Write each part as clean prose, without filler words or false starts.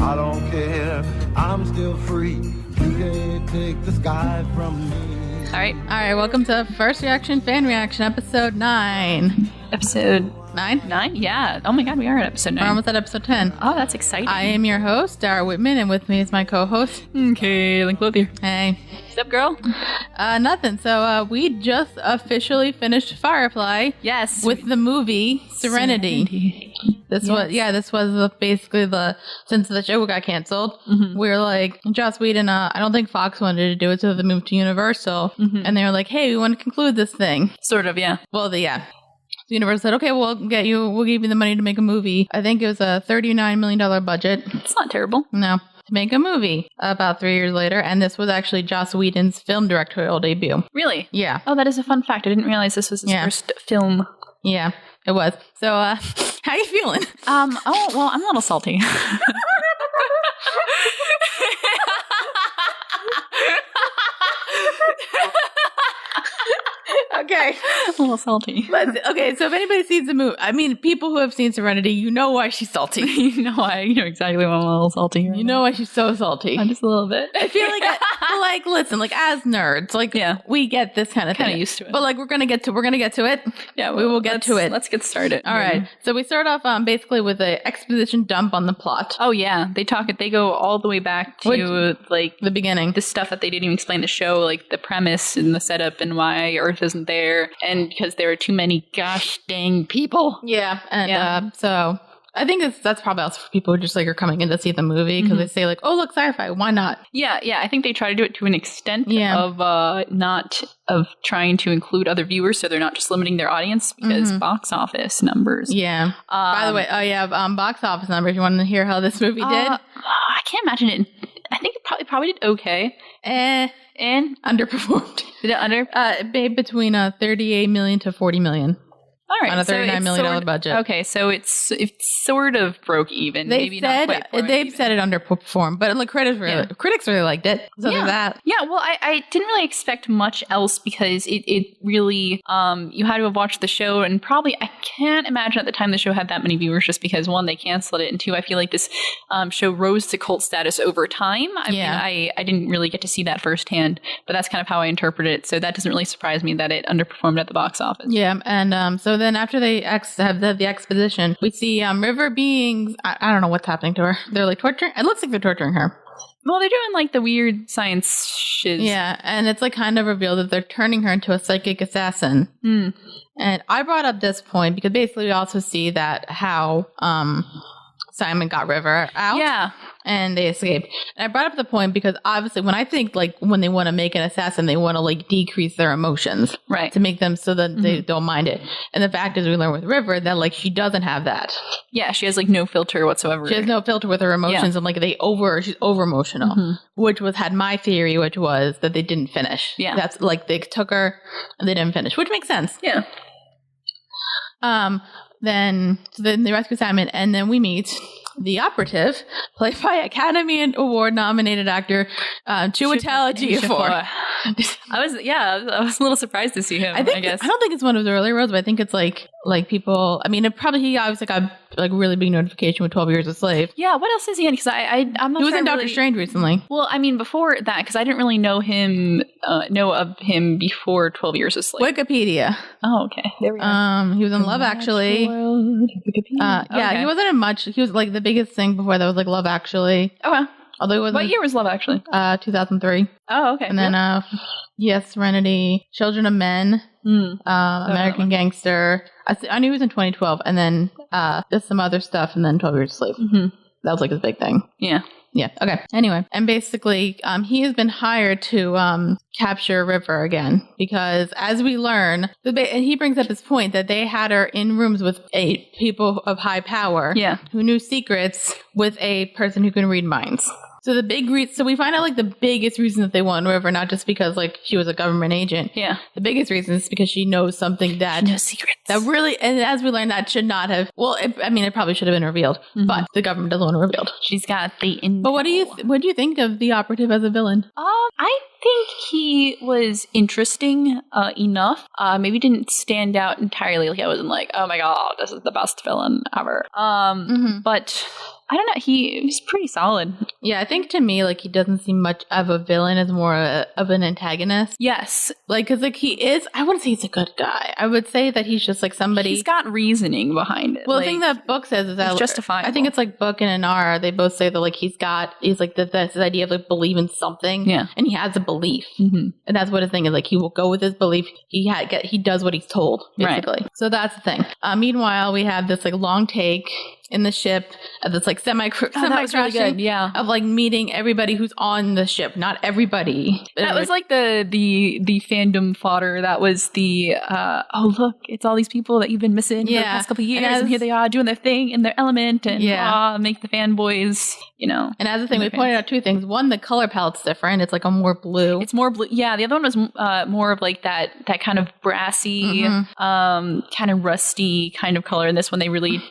I don't care, I'm still free. You can't take the sky from me. All right. Welcome to First Reaction Fan Reaction, episode 9. Episode 9? 9? Yeah. Oh my god, we are at episode 9. We're almost at episode 10. Oh, that's exciting. I am your host, Dara Whitman, and with me is my co-host, Cailin Clothier. Hey. What's up, girl? Nothing. So we just officially finished Firefly. Yes. With the movie Serenity. This was basically since the show got canceled, we were like, Joss Whedon, I don't think Fox wanted to do it, so they moved to Universal, and they were like, hey, we want to conclude this thing. Sort of, yeah. Well, the Universal said, okay, we'll give you the money to make a movie. I think it was a $39 million budget. It's not terrible. No. To make a movie about 3 years later, and this was actually Joss Whedon's film directorial debut. Really? Yeah. Oh, that is a fun fact. I didn't realize this was his first film. Yeah, it was. So, how you feeling? Oh, well, I'm a little salty. Okay. A little salty. Okay, so if anybody sees the movie, I mean, people who have seen Serenity, you know why she's salty. You know exactly why I'm a little salty. You know why she's so salty. I'm just a little bit. I feel like, listen, as nerds, we get this kind of thing. Kind of used to it. But we're gonna get to it. Yeah, we will get to it. Let's get started. All right. So we start off basically with an exposition dump on the plot. Oh yeah, they go all the way back to the beginning, the stuff that they didn't even explain the show, like the premise and the setup and why Earth isn't there, and because there are too many gosh dang people. Yeah, and so I think that's probably also for people who just are coming in to see the movie because they say oh look, sci-fi, why not? Yeah, I think they try to do it to an extent of not of trying to include other viewers, so they're not just limiting their audience because box office numbers. Yeah. By the way, box office numbers. You want to hear how this movie did? I can't imagine it. I think it probably did okay. And underperformed. Did it under? It made between 38 million to 40 million. All right, on a $39 million budget. Okay, so it's sort of broke even. They've said it underperformed, but critics really liked it. So there's that. Yeah, well, I didn't really expect much else because it really you had to have watched the show, and probably I can't imagine at the time the show had that many viewers just because one, they canceled it, and two, I feel like this show rose to cult status over time. I mean, I didn't really get to see that firsthand, but that's kind of how I interpret it. So that doesn't really surprise me that it underperformed at the box office. Yeah, and so then after they have the exposition, we see river beings. I don't know what's happening to her. They're torturing. It looks like they're torturing her. Well, they're doing the weird science shiz. Yeah, and it's kind of revealed that they're turning her into a psychic assassin. And I brought up this point because basically we also see that how Simon got River out. Yeah. And they escaped. And I brought up the point because obviously when I think when they want to make an assassin, they want to decrease their emotions. Right. To make them so that they don't mind it. And the fact is we learn with River that she doesn't have that. Yeah, she has no filter whatsoever. She has no filter with her emotions and she's over emotional. Which had my theory, which was that they didn't finish. Yeah. That's they took her and they didn't finish, which makes sense. Yeah. Then they rescue Simon, and then we meet the operative, played by Academy Award nominated actor Chiwetel Ejiofor. I was a little surprised to see him. I guess I don't think it's one of the early roles, but I think it's people. I mean, he obviously got really big notification with 12 Years a Slave. Yeah, what else is he in? Because I'm not. He was in Doctor Strange recently. Well, I mean, before that, because I didn't really know of him before 12 Years a Slave. Wikipedia. Oh, okay. There we go. He was in Love Actually. Yeah, he wasn't in much. He was the biggest thing before that was Love Actually. Okay. Although it was what year was Love Actually? 2003. Oh, okay. And then Serenity, Children of Men, American Gangster. I knew he was in 2012, and then just some other stuff, and then 12 Years a Slave. That was his big thing. Yeah. Yeah. Okay. Anyway, and basically, he has been hired to capture River again because, as we learn, and he brings up this point that they had her in rooms with people of high power, who knew secrets with a person who can read minds. So we find out the biggest reason that they want River, not just because she was a government agent. Yeah. The biggest reason is because she knows something that she knows secrets. That really, and as we learned, that should not have. Well, it probably should have been revealed, but the government doesn't want it revealed. She's got the intel. But what do you think of the operative as a villain? I think he was interesting enough. Maybe didn't stand out entirely. Like I wasn't like, oh my god, this is the best villain ever. But I don't know. He was pretty solid. Yeah, I think to me, like, he doesn't seem much of a villain as more of an antagonist. Yes. Like, because, like, he is, I wouldn't say he's a good guy. I would say that he's just, like, somebody. He's got reasoning behind it. Well, the thing that Book says is that. It's justifiable. I think it's, like, Book and Inara, they both say that, like, he's like, this idea of, like, believe in something. Yeah. And he has a belief. And that's what his thing is. Like, he will go with his belief. He does what he's told, basically. Right. So that's the thing. Meanwhile, we have this, like, long take in the ship of this like semi-crashing really of like meeting everybody who's on the ship. Not everybody. That was like the fandom fodder. That was the oh look, it's all these people that you've been missing for the past couple of years, and here they are doing their thing in their element, and make the fanboys, you know. And as a thing, we pointed out two things. One, the color palette's different. It's like a more blue. It's more blue. Yeah, the other one was more of like that kind of brassy, kind of rusty kind of color. And this one they really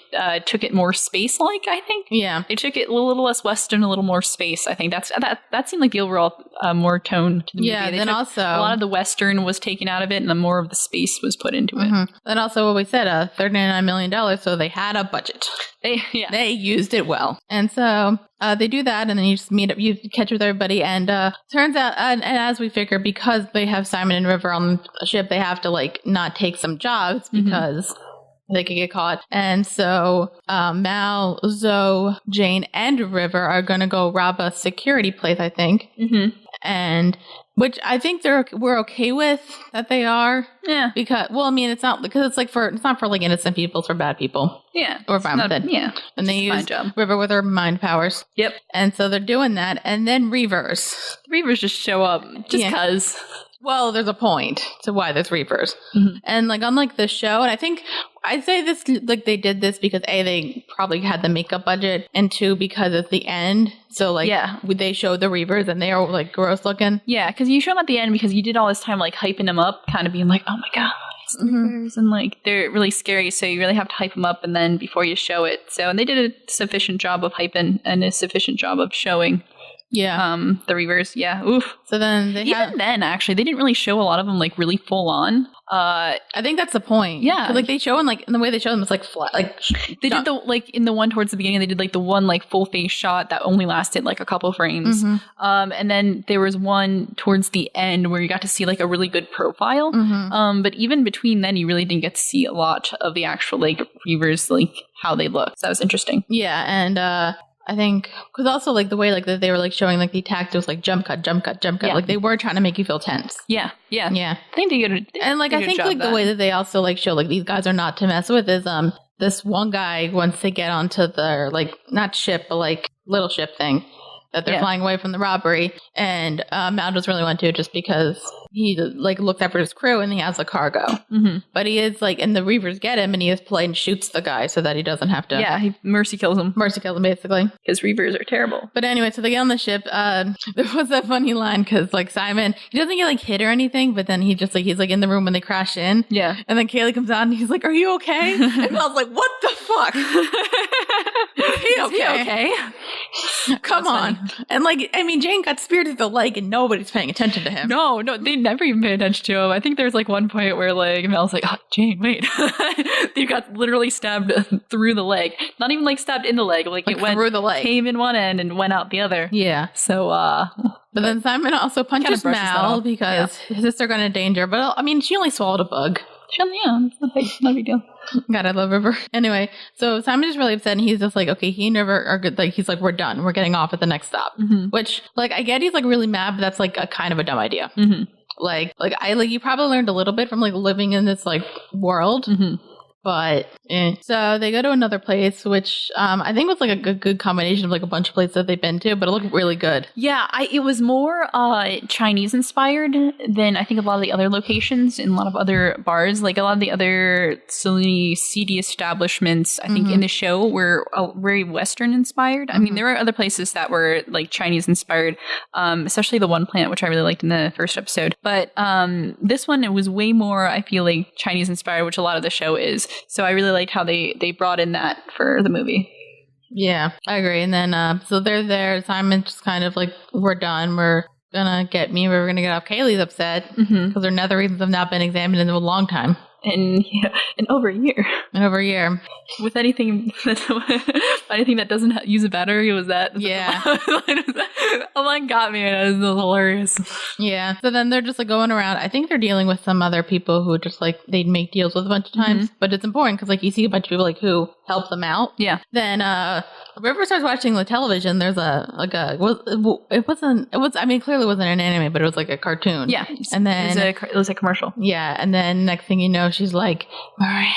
took it more space-like, I think. Yeah. They took it a little less Western, a little more space. I think that seemed like the overall more tone to the movie. Yeah, then also a lot of the Western was taken out of it, and the more of the space was put into it. Then also what we said, $39 million, so they had a budget. They used it well. And so they do that, and then you just meet up, you catch with everybody, and turns out, and as we figure, because they have Simon and River on the ship, they have to like not take some jobs because they could get caught. And so Mal, Zoe, Jane, and River are going to go rob a security place, I think. And which I think we're okay with that they are. Yeah. Because, well, I mean, it's not for like innocent people, it's for bad people. Yeah. We're fine with it. Yeah. And they use River with her mind powers. Yep. And so they're doing that. And then Reavers just show up just because. Well, there's a point to why there's Reavers. And like unlike the show, and I think I say this like they did this because A, they probably had the makeup budget, and 2, because it's the end. So like they showed the Reavers and they are like gross looking. Yeah, because you show them at the end because you did all this time like hyping them up, kind of being like, oh my god, it's the Reavers, and like they're really scary. So you really have to hype them up and then before you show it. So and they did a sufficient job of hyping and a sufficient job of showing. Yeah. The Reavers. Yeah. Oof. So then then actually they didn't really show a lot of them like really full on. I think that's the point. Yeah. Like they show them like, and the way they show them is like flat. Like they did the like in the one towards the beginning they did like the one like full face shot that only lasted like a couple frames. And then there was one towards the end where you got to see like a really good profile. But even between then you really didn't get to see a lot of the actual like Reavers like how they look. So that was interesting. Yeah. And I think, because also, like, the way, like, that they were, like, showing, like, the attack, it was, like, jump cut. Yeah. Like, they were trying to make you feel tense. Yeah. I think they did and, like, I think, like, the way that they also, like, show, like, these guys are not to mess with is, this one guy, once they get onto their, like, not ship, but, like, little ship thing, that they're flying away from the robbery, and Mal doesn't really want to just because he like looked after his crew and he has the cargo. But he is like, and the Reavers get him and he is polite and shoots the guy so that he doesn't have to. Yeah, he mercy kills him basically. Because Reavers are terrible. But anyway, so they get on the ship. There was a funny line because like Simon, he doesn't get like hit or anything, but then he's like in the room when they crash in. Yeah. And then Cailin comes out and he's like, "Are you okay?" And I was like, "What the fuck?" Is he okay? Come on. And like, I mean, Jane got speared through the leg and nobody's paying attention to him. No, they never even pay attention to him. I think there's like one point where like Mel's like, "Oh, Jane, wait." You got literally stabbed through the leg. Not even like stabbed in the leg. Like it went through the leg. Came in one end and went out the other. Yeah. So, but then Simon also punches Mal because his sister got in danger. But I mean, she only swallowed a bug. Yeah, it's no big deal. God, I love River. Anyway, so Simon is really upset and he's just like, okay, he and River are good. Like, he's like, we're done. We're getting off at the next stop. Which, like, I get he's like really mad, but that's like a kind of a dumb idea. Like you probably learned a little bit from like living in this like world. But so they go to another place, which I think was like a good combination of like a bunch of places that they've been to, but it looked really good. Yeah, it was more Chinese inspired than I think a lot of the other locations in a lot of other bars. Like a lot of the other seedy establishments, I think in the show were very Western inspired. I mean, there were other places that were like Chinese inspired, especially the one plant, which I really liked in the first episode. But this one, it was way more, I feel like, Chinese inspired, which a lot of the show is. So I really liked how they brought in that for the movie. Yeah, I agree. And then so they're there. Simon's just kind of like, we're done. gonna get me and River gonna get off. Kaylee's upset because her nether regions have not been examined in a long time. In over a year. With anything that doesn't use a battery, was that? Yeah. The line got me, and it was hilarious. Yeah. So then they're just like going around. I think they're dealing with some other people who just like they'd make deals with a bunch of times, but it's important because like you see a bunch of people like who help them out. Yeah. Then River starts watching the television. There's it clearly wasn't an anime, but it was like a cartoon. Yeah. And then it was a commercial. Yeah. And then next thing you know, she's like, Miranda.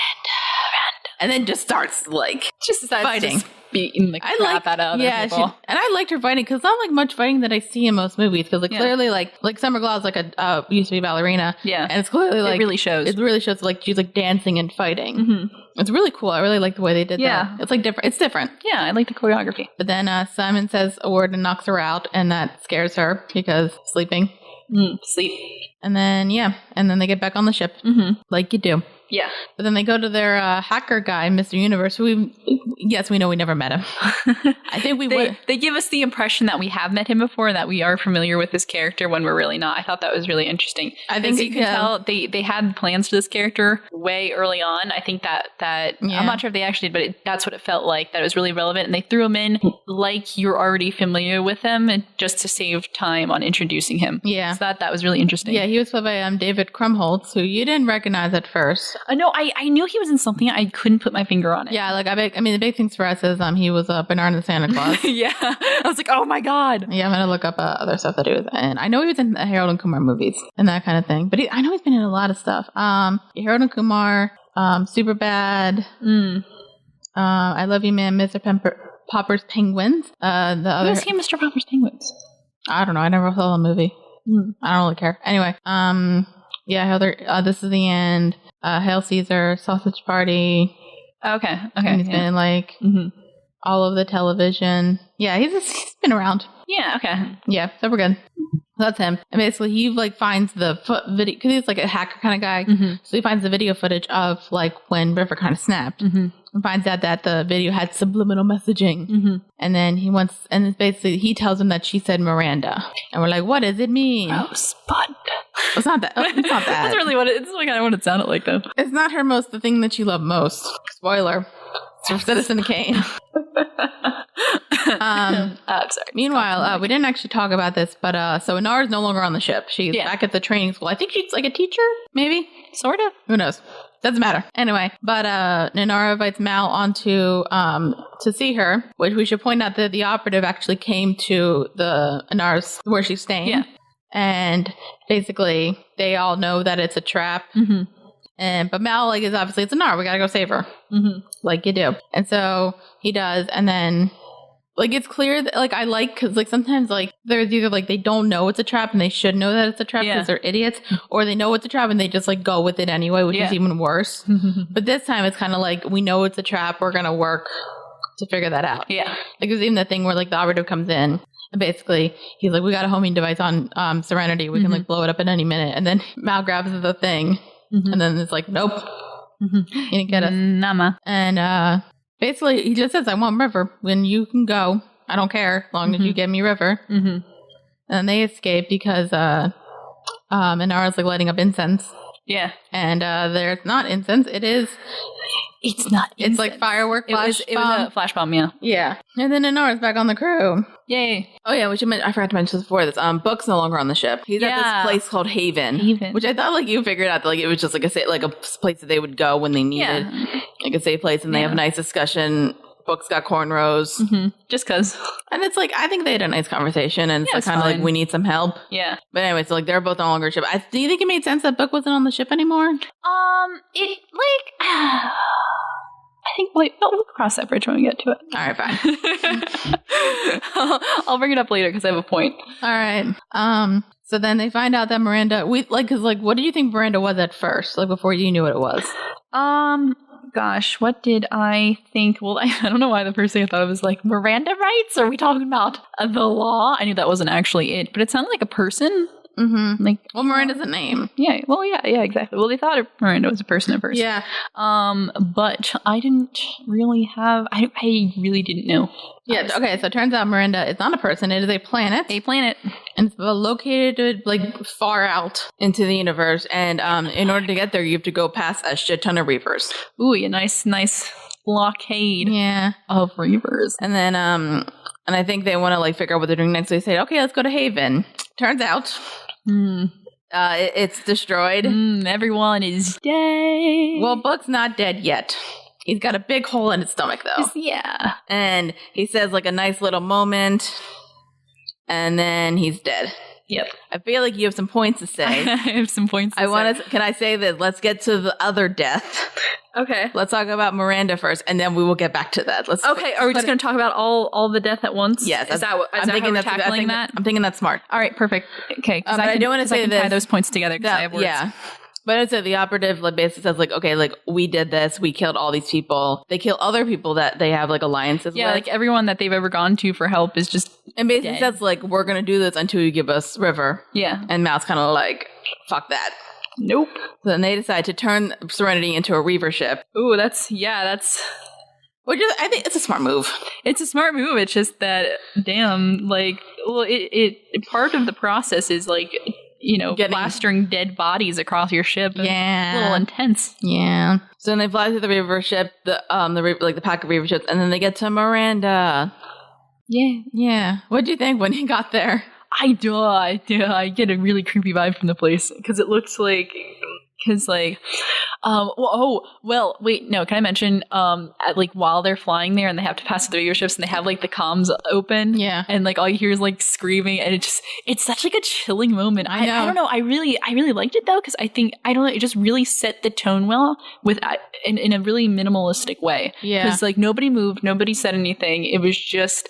And then just starts like fighting. Beating the crap out of other people. And I liked her fighting because not like much fighting that I see in most movies because like clearly like Summer Glau's like a used to be ballerina. Yeah. And it's clearly like it really shows like she's like dancing and fighting. It's really cool. I really like the way they did that. It's like different. It's different. Yeah, I like the choreography. But then Simon says a word and knocks her out, and that scares her because sleeping. Sleep. And then they get back on the ship like you do. Yeah. But then they go to their hacker guy, Mr. Universe, who we know we never met him. I think they give us the impression that we have met him before, that we are familiar with this character when we're really not. I thought that was really interesting. I think you can tell they had plans for this character way early on. I think that I'm not sure if they actually did, but that's what it felt like, that it was really relevant. And they threw him in like you're already familiar with him just to save time on introducing him. Yeah. So that was really interesting. Yeah, he was played by David Krumholtz, who you didn't recognize at first. No, I knew he was in something. I couldn't put my finger on it. Yeah, like the big things for us is he was Bernard the Santa Claus. Yeah, I was like, oh my god. Yeah, I'm gonna look up other stuff that he was in. I know he was in Harold and Kumar movies and that kind of thing, but I know he's been in a lot of stuff. Harold and Kumar, Superbad, I Love You Man, Mr. Popper's Penguins. Who was he in Mr. Popper's Penguins? I don't know. I never saw the movie. I don't really care. Anyway, This Is the End. Hail Caesar, Sausage Party. Okay. And he's been in like all of the television. Yeah, he's been around. Yeah, okay. Yeah, so we're good. That's him. And basically he like finds the video, because he's like a hacker kind of guy. So he finds the video footage of like when River kind of snapped. And finds out that the video had subliminal messaging. And then it's basically he tells him that she said Miranda. And we're like, what does it mean? Rosebud. It's not that. It's not that. That's really it's kind of what it sounded like, though. It's not the thing that she loved most. Spoiler. It's for Citizen Kane. I'm sorry. Meanwhile, we didn't actually talk about this, but so Inara's no longer on the ship. She's back at the training school. I think she's like a teacher, maybe? Sort of. Who knows? Doesn't matter. Anyway, but Inara invites Mal onto to see her, which we should point out that the operative actually came to the Inara's where she's staying. Yeah. And basically, they all know that it's a trap. But Mal is obviously it's Inara. We gotta go save her, like you do. And so he does, and then it's clear that I because sometimes there's either they don't know it's a trap and they should know that it's a trap because they're idiots, or they know it's a trap and they just go with it anyway, which is even worse. But this time it's kind of we know it's a trap. We're gonna work to figure that out. Yeah, there's even the thing where the operative comes in. And basically, he's like, we got a homing device on Serenity. We can blow it up at any minute. And then Mal grabs the thing. And then it's nope. You didn't get it. Nama. And basically, he just says, I want River. When you can go, I don't care. As long as you get me River. And they escape because Inara's lighting up incense. Yeah. And there's not incense. It's not incense. It's firework flash bomb. It was a flash bomb, yeah. Yeah. And then Inara's back on the crew. Yay. Oh, yeah, I forgot to mention this before this. Book's no longer on the ship. He's at this place called Haven. Which I thought you figured out that it was just a place that they would go when they needed a safe place, and they have a nice discussion. Book's got cornrows. Just because. And it's I think they had a nice conversation, and it's kind of we need some help. Yeah. But anyway, so they're both no longer on the ship. Do you think it made sense that Book wasn't on the ship anymore? I think we'll cross that bridge when we get to it. All right, fine. I'll bring it up later because I have a point. All right. So then they find out that Miranda, because what did you think Miranda was at first, before you knew what it was? Gosh, what did I think? Well, I don't know why the first thing I thought of was Miranda rights. Are we talking about the law? I knew that wasn't actually it, but it sounded like a person. Mm-hmm. Like, well, Miranda's a name. Yeah. Well, yeah, exactly. Well, they thought Miranda was a person at first. Yeah. But I didn't really have. I really didn't know. Yeah. Okay. So it turns out Miranda is not a person. It is a planet. And it's located like far out into the universe. And in order to get there, you have to go past a shit ton of reavers. Ooh, a nice blockade. Yeah. Of reavers. And then and I think they want to like figure out what they're doing next. So they say, okay, let's go to Haven. Turns out, it's destroyed. Everyone is dead. Well, Book's not dead yet. He's got a big hole in his stomach, though. Yeah. And he says like a nice little moment, and then he's dead. Yep. I feel like you have some points to say. I have some points to say. Can I say that? Let's get to the other death. Okay. Let's talk about Miranda first, and then we will get back to that. Okay. Are we just going to talk about all the death at once? Yes. Is that how we're tackling that? I'm thinking that's smart. All right. Perfect. Okay. But I don't want to say I can tie those points together because I have words. Yeah. But I'd say the operative like basically says like, okay, like we did this, we killed all these people. They kill other people that they have like alliances with. Yeah, like everyone that they've ever gone to for help is just and basically dead. says like, we're gonna do this until you give us River. Yeah. And Mal's kind of like, fuck that. Nope. So then they decide to turn Serenity into a Reaver ship. Ooh, that's I think it's a smart move. It's a smart move. It's just that damn, like, well, it part of the process is like, you know, plastering dead bodies across your ship. Yeah. A little intense. Yeah. So then they fly through the Reaver ship, the pack of Reaver ships, and then they get to Miranda. Yeah. Yeah. What do you think when he got there? I get a really creepy vibe from the place because it looks like wait, no, can I mention like while they're flying there and they have to pass through your ships and they have like the comms open, yeah, and like all you hear is like screaming, and it's such like a chilling moment. I don't know, I really liked it though, because I don't know, it just really set the tone well with in a really minimalistic way. Yeah, because like nobody moved, nobody said anything. It was just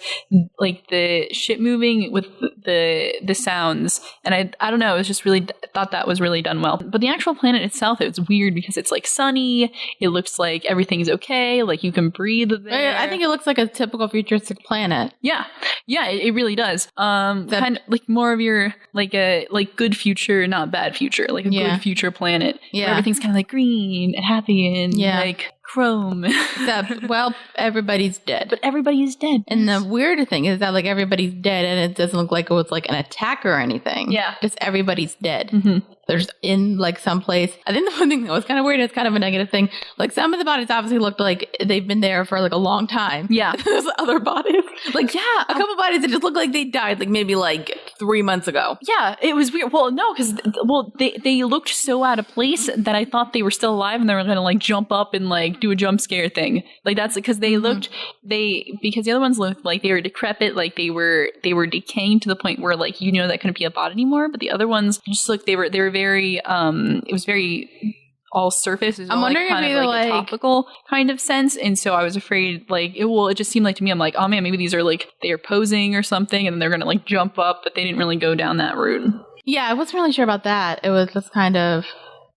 like the ship moving with the sounds, and I don't know, it was just really thought that was really done well. But the actual planet itself, it's weird because it's like sunny, it looks like everything's okay, like you can breathe there. I think it looks like a typical futuristic planet. Yeah, it really does. Kind of like more of your like a good future, not bad future, like a good future planet. Yeah, where everything's kind of like green and happy and like chrome. Except, well, everybody's dead. But everybody's dead. And the weird thing is that like everybody's dead, and it doesn't look like it was like an attack or anything. Yeah, just everybody's dead. Mm-hmm. There's in like some place. I think the one thing that was kind of weird, it's kind of a negative thing. Like some of the bodies obviously looked like they've been there for like a long time. Yeah. There's other bodies. Like a couple bodies that just look like they died like maybe like 3 months ago. Yeah, it was weird. Well, no, because they looked so out of place that I thought they were still alive and they were gonna like jump up and like do a jump scare thing. Like that's because they looked because the other ones looked like they were decrepit, like they were decaying to the point where like that couldn't be a bot anymore. But the other ones just looked they were very it was very all surface. I'm wondering if maybe like a topical kind of sense, and so I was afraid like it just seemed like to me, I'm like, oh man, maybe these are like they are posing or something, and then they're gonna like jump up, but they didn't really go down that route. Yeah, I wasn't really sure about that. It was just kind of,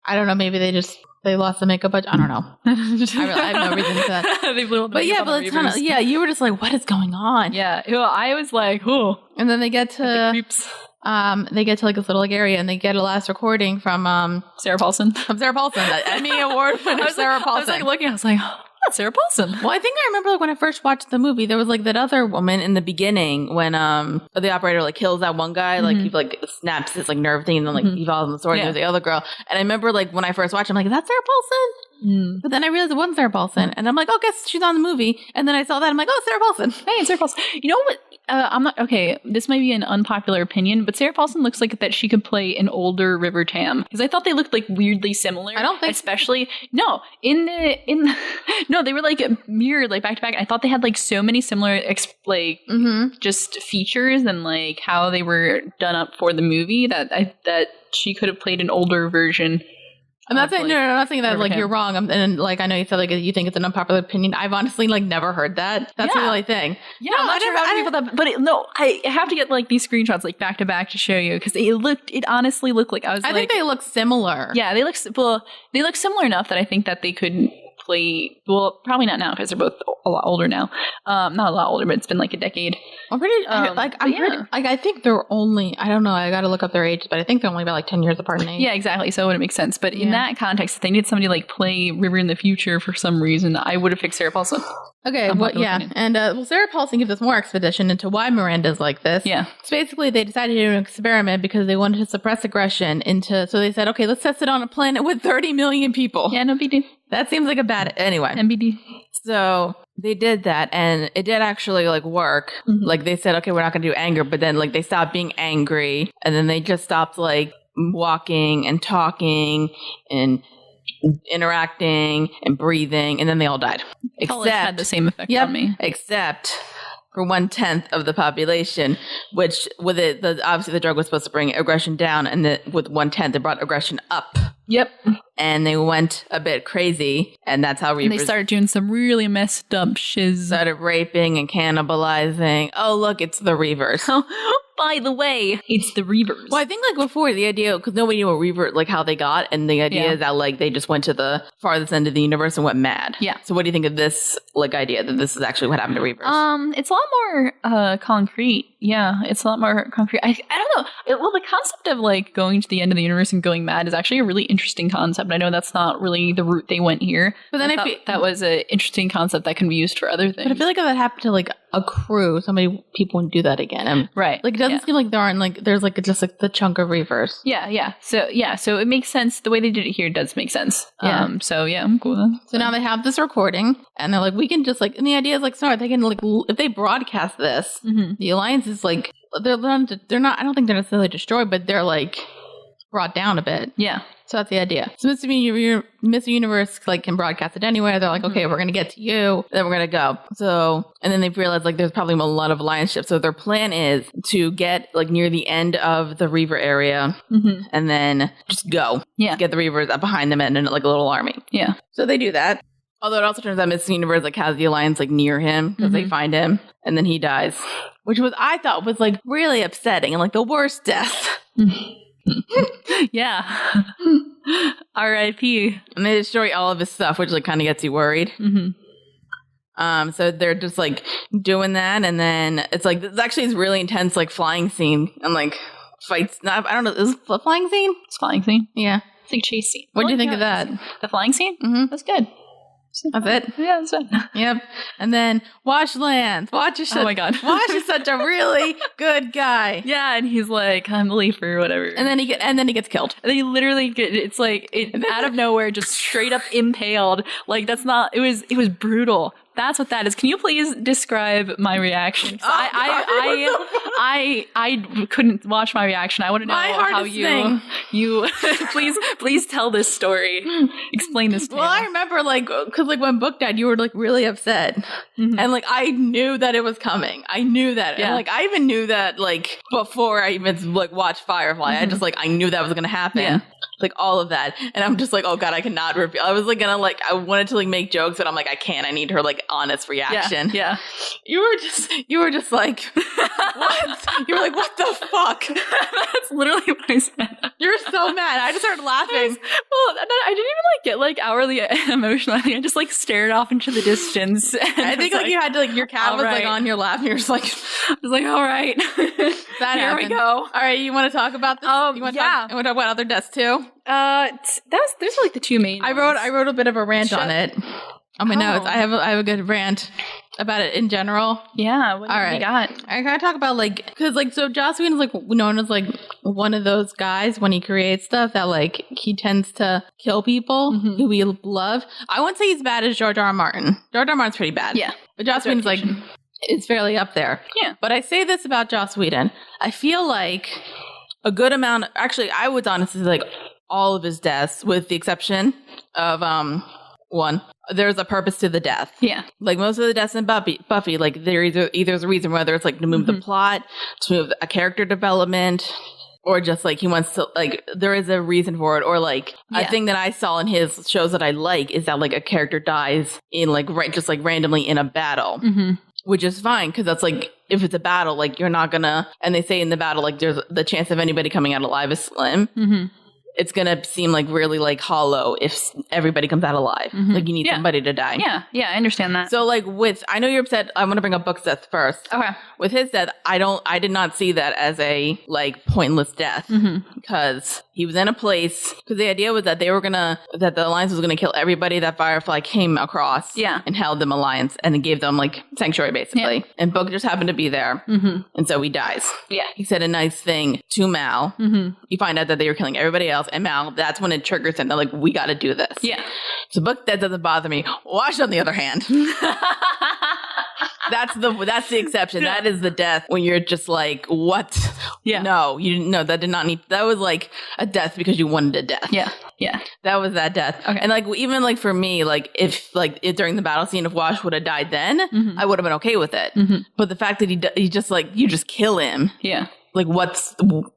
I don't know, maybe they lost the makeup budget. I don't know. I have no reason to that. They blew up. But yeah, but it's kind of, you were just like, what is going on? Yeah, I was like, oh. And then they get to the creeps. They get to like this little like area, and they get a last recording from Sarah Paulson. From Sarah Paulson, Emmy Award winner Sarah Paulson. I was like looking, I was like, oh, that's Sarah Paulson. Well, I think I remember like when I first watched the movie, there was like that other woman in the beginning when the operator like kills that one guy, like he like snaps his like nerve thing, and then like he falls on the sword. And there's the other girl, and I remember like when I first watched, I'm like, is that Sarah Paulson? But then I realized it wasn't Sarah Paulson, and I'm like, oh, guess she's on the movie. And then I saw that, I'm like, oh, Sarah Paulson. Hey, Sarah Paulson. You know what? I'm not okay. This might be an unpopular opinion, but Sarah Paulson looks like that she could play an older River Tam, because I thought they looked like weirdly similar. I don't think, especially no no, they were like mirrored like back to back. I thought they had like so many similar just features and like how they were done up for the movie that she could have played an older version. I'm not saying, I'm not saying that like you're wrong. And like I know you said like you think it's an unpopular opinion. I've honestly like never heard that. That's the only thing. Yeah, I'm not sure how people that, but I have to get like these screenshots like back to back to show you, because it honestly looked like I think they look similar. Yeah, they look similar enough that I think that they could play. Well, probably not now because they're both a lot older now. Not a lot older, but it's been like a decade. I think they're only, I don't know, I got to look up their age, but I think they're only about like 10 years apart in age. Yeah, exactly. So it wouldn't make sense. But in that context, if they need somebody to like play River in the future for some reason, I would have picked Sarah Paulson. Okay, and Sarah Paulson gives us more expedition into why Miranda's like this. Yeah. So basically, they decided to do an experiment because they wanted to suppress aggression so they said, okay, let's test it on a planet with 30 million people. Yeah, no BD. That seems like a bad, anyway. MBD. So they did that, and it did actually like work. Mm-hmm. Like they said, okay, we're not going to do anger, but then like they stopped being angry, and then they just stopped like walking and talking and interacting and breathing, and then they all died. Except had the same effect on me. Except for 1/10 of the population, which with it, obviously the drug was supposed to bring aggression down, and with 1/10 it brought aggression up. Yep. And they went a bit crazy, and that's how Reapers... And they started doing some really messed up shiz. Started raping and cannibalizing. Oh, look, it's the Reavers. By the way, it's the Reavers. Well, I think like before the idea, because nobody knew what Reaver, like how they got, and the idea is that like they just went to the farthest end of the universe and went mad. Yeah. So what do you think of this like idea that this is actually what happened to Reavers? It's a lot more concrete. Yeah, it's a lot more concrete. I don't know. Well, the concept of like going to the end of the universe and going mad is actually a really interesting concept. I know that's not really the route they went here, but then I thought that was an interesting concept that can be used for other things. But I feel like if that happened to like a crew, people wouldn't do that again. Right. Like it doesn't seem like there aren't like there's like just like the chunk of Reavers. Yeah. So it makes sense. The way they did it here does make sense. Yeah. So yeah, I'm cool with that. So now they have this recording, and they're like, we can just like, and the idea is like, sorry, they can like, if they broadcast this, the Alliance is like, they're not. I don't think they're necessarily destroyed, but they're like brought down a bit. Yeah. So that's the idea. So Mr. Universe like can broadcast it anywhere. They're like, okay, we're gonna get to you, then we're gonna go. So, and then they've realized like there's probably a lot of Alliance ships. So their plan is to get like near the end of the Reaver area, and then just go. Yeah. Get the Reavers up behind them and like a little army. Yeah. So they do that. Although it also turns out Mr. Universe like has the Alliance like near him because they find him, and then he dies, which I thought was like really upsetting and like the worst death. Yeah. R.I.P. And they destroy all of his stuff, which like kind of gets you worried. So they're just like doing that, and then it's like it's actually this really intense like flying scene and like fights. I don't know, is it a flying scene? It's a flying scene. Yeah, it's like chase scene. What do you think of that? The flying scene? That's good. That's it. Yeah, that's it. Yep. And then Wash lands. Oh my god. Wash is such a really good guy. Yeah, and he's like, I'm the leaper or whatever. And then he gets killed. And then he literally it's like out of nowhere, just straight up impaled. Like that's not. It was brutal. That's what that is. Can you please describe my reaction? I couldn't watch my reaction. I want to know how you please tell this story. Explain this to me. Well, I remember like because like when Book died, you were like really upset, and like I knew that it was coming. I knew that, and like I even knew that like before I even like watched Firefly. I just like I knew that was gonna happen. Yeah. Like all of that, and I'm just like, oh god, I cannot reveal. I was like gonna like I wanted to like make jokes, but I'm like I can't. I need her like honest reaction. Yeah. You were just like, what? You were like, what the fuck? That's literally what I said. You're so mad. I just started laughing. Well, I didn't even like get like hourly emotional. I just like stared off into the distance. I think like you had to like your cat was like on your lap, and you're just like, I was like, all right, that here happened. We go. All right, you want to talk about this? You want to talk about other deaths too? Those are like the two main. I wrote a bit of a rant on it. On my notes, I have a good rant about it in general. Yeah. What do you got? I gotta talk about like because like so Joss Whedon is like known as like one of those guys when he creates stuff that like he tends to kill people who we love. I wouldn't say he's bad as George R. R. Martin. George R. R. Martin's pretty bad. Yeah, but Joss Whedon's like is fairly up there. Yeah. But I say this about Joss Whedon. I feel like a good amount. Actually, I would honestly like all of his deaths, with the exception of one. There's a purpose to the death. Yeah. Like most of the deaths in Buffy, like there either's a reason, whether it's like to move the plot, to move a character development, or just like he wants to like there is a reason for it, or like a thing that I saw in his shows that I like is that like a character dies in like just like randomly in a battle. Which is fine, because that's like, if it's a battle, like you're not gonna, and they say in the battle, like there's the chance of anybody coming out alive is slim. it's gonna seem like really like hollow if everybody comes out alive. Like you need somebody to die. Yeah, I understand that. So like I know you're upset. I want to bring up Book's death first. Okay. With his death, I did not see that as a like pointless death because he was in a place. Because the idea was that that the Alliance was gonna kill everybody that Firefly came across. Yeah. And held them Alliance and then gave them like sanctuary basically. Yeah. And Book just happened to be there, and so he dies. Yeah. He said a nice thing to Mal. You find out that they were killing everybody else, and Mal. That's when it triggers him. They're like, we got to do this. Yeah. So Book death doesn't bother me. Wash, on the other hand. That's the exception. That is the death when you're just like, what? Yeah. No, that did not need, that was like a death because you wanted a death. Yeah. Yeah. That was that death. Okay. And like, even like for me, like if like during the battle scene, if Wash would have died then, I would have been okay with it. But the fact that he just like, you just kill him. Yeah. Like what the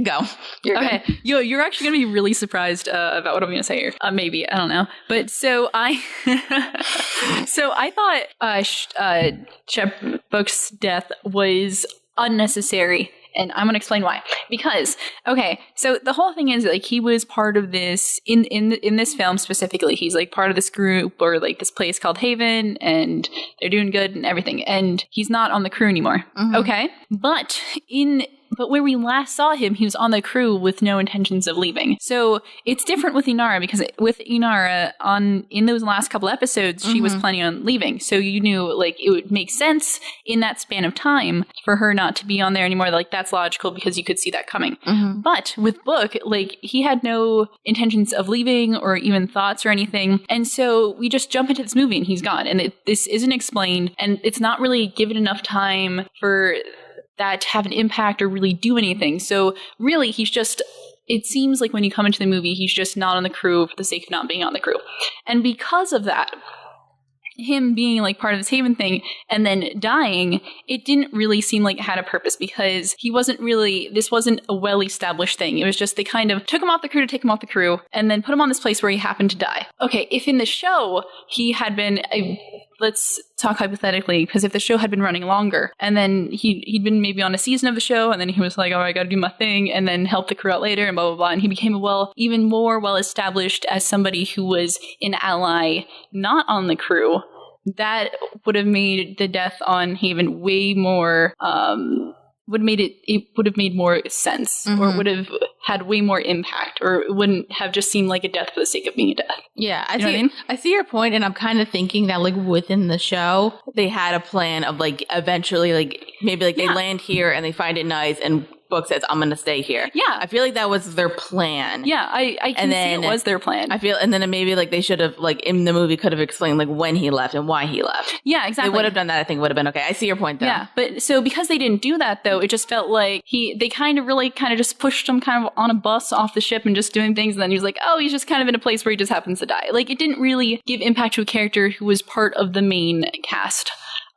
go. You're okay. You're actually gonna be really surprised about what I'm gonna say here. Maybe, I don't know. But so I thought Shep Book's death was unnecessary. And I'm going to explain why. Because, okay, so the whole thing is like he was part of this, in this film specifically, he's like part of this group or like this place called Haven and they're doing good and everything. And he's not on the crew anymore. Okay? But where we last saw him, he was on the crew with no intentions of leaving. So it's different with Inara because with Inara in those last couple episodes, she was planning on leaving. So you knew like it would make sense in that span of time for her not to be on there anymore. Like that's logical because you could see that coming. But with Book, like he had no intentions of leaving or even thoughts or anything. And so we just jump into this movie and he's gone. And this isn't explained and it's not really given enough time for that to have an impact or really do anything. So really, it seems like when you come into the movie, he's just not on the crew for the sake of not being on the crew. And because of that, him being like part of this Haven thing and then dying, it didn't really seem like it had a purpose because this wasn't a well-established thing. It was just they kind of took him off the crew to take him off the crew and then put him on this place where he happened to die. Okay, if in the show he had been let's talk hypothetically, because if the show had been running longer and then he'd been maybe on a season of the show and then he was like, oh, I gotta do my thing and then help the crew out later and blah, blah, blah. And he became even more well-established as somebody who was an ally not on the crew. That would have made the death on Haven way more, it would have made more sense or would have had way more impact or it wouldn't have just seemed like a death for the sake of being a death. Yeah, I see your point, and I'm kind of thinking that like within the show, they had a plan of like eventually like maybe like they land here and they find it nice and Book says, I'm going to stay here. Yeah. I feel like that was their plan. Yeah, I can see it was their plan. I feel, and then maybe like they should have, like in the movie, could have explained like when he left and why he left. Yeah, exactly. They would have done that, I think would have been okay. I see your point though. Yeah, but so because they didn't do that though, it just felt like they kind of just pushed him kind of on a bus off the ship and just doing things, and then he was like, oh, he's just kind of in a place where he just happens to die. Like it didn't really give impact to a character who was part of the main cast.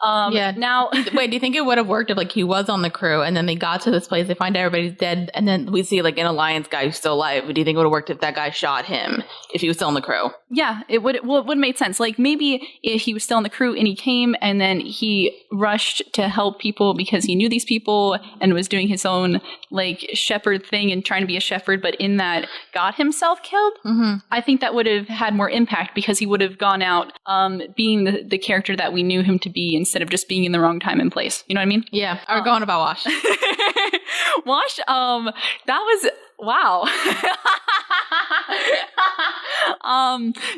Now, wait, do you think it would have worked if like he was on the crew and then they got to this place, they find everybody's dead, and then we see like an Alliance guy who's still alive? Do you think it would have worked if that guy shot him if he was still on the crew? Yeah, it would. Well, it would have made sense. Like maybe if he was still on the crew and he came and then he rushed to help people because he knew these people and was doing his own like shepherd thing and trying to be a shepherd, but in that got himself killed. I think that would have had more impact because he would have gone out being the character that we knew him to be instead of just being in the wrong time and place. You know what I mean? Yeah. Or going about Wash. Wash, that was, wow.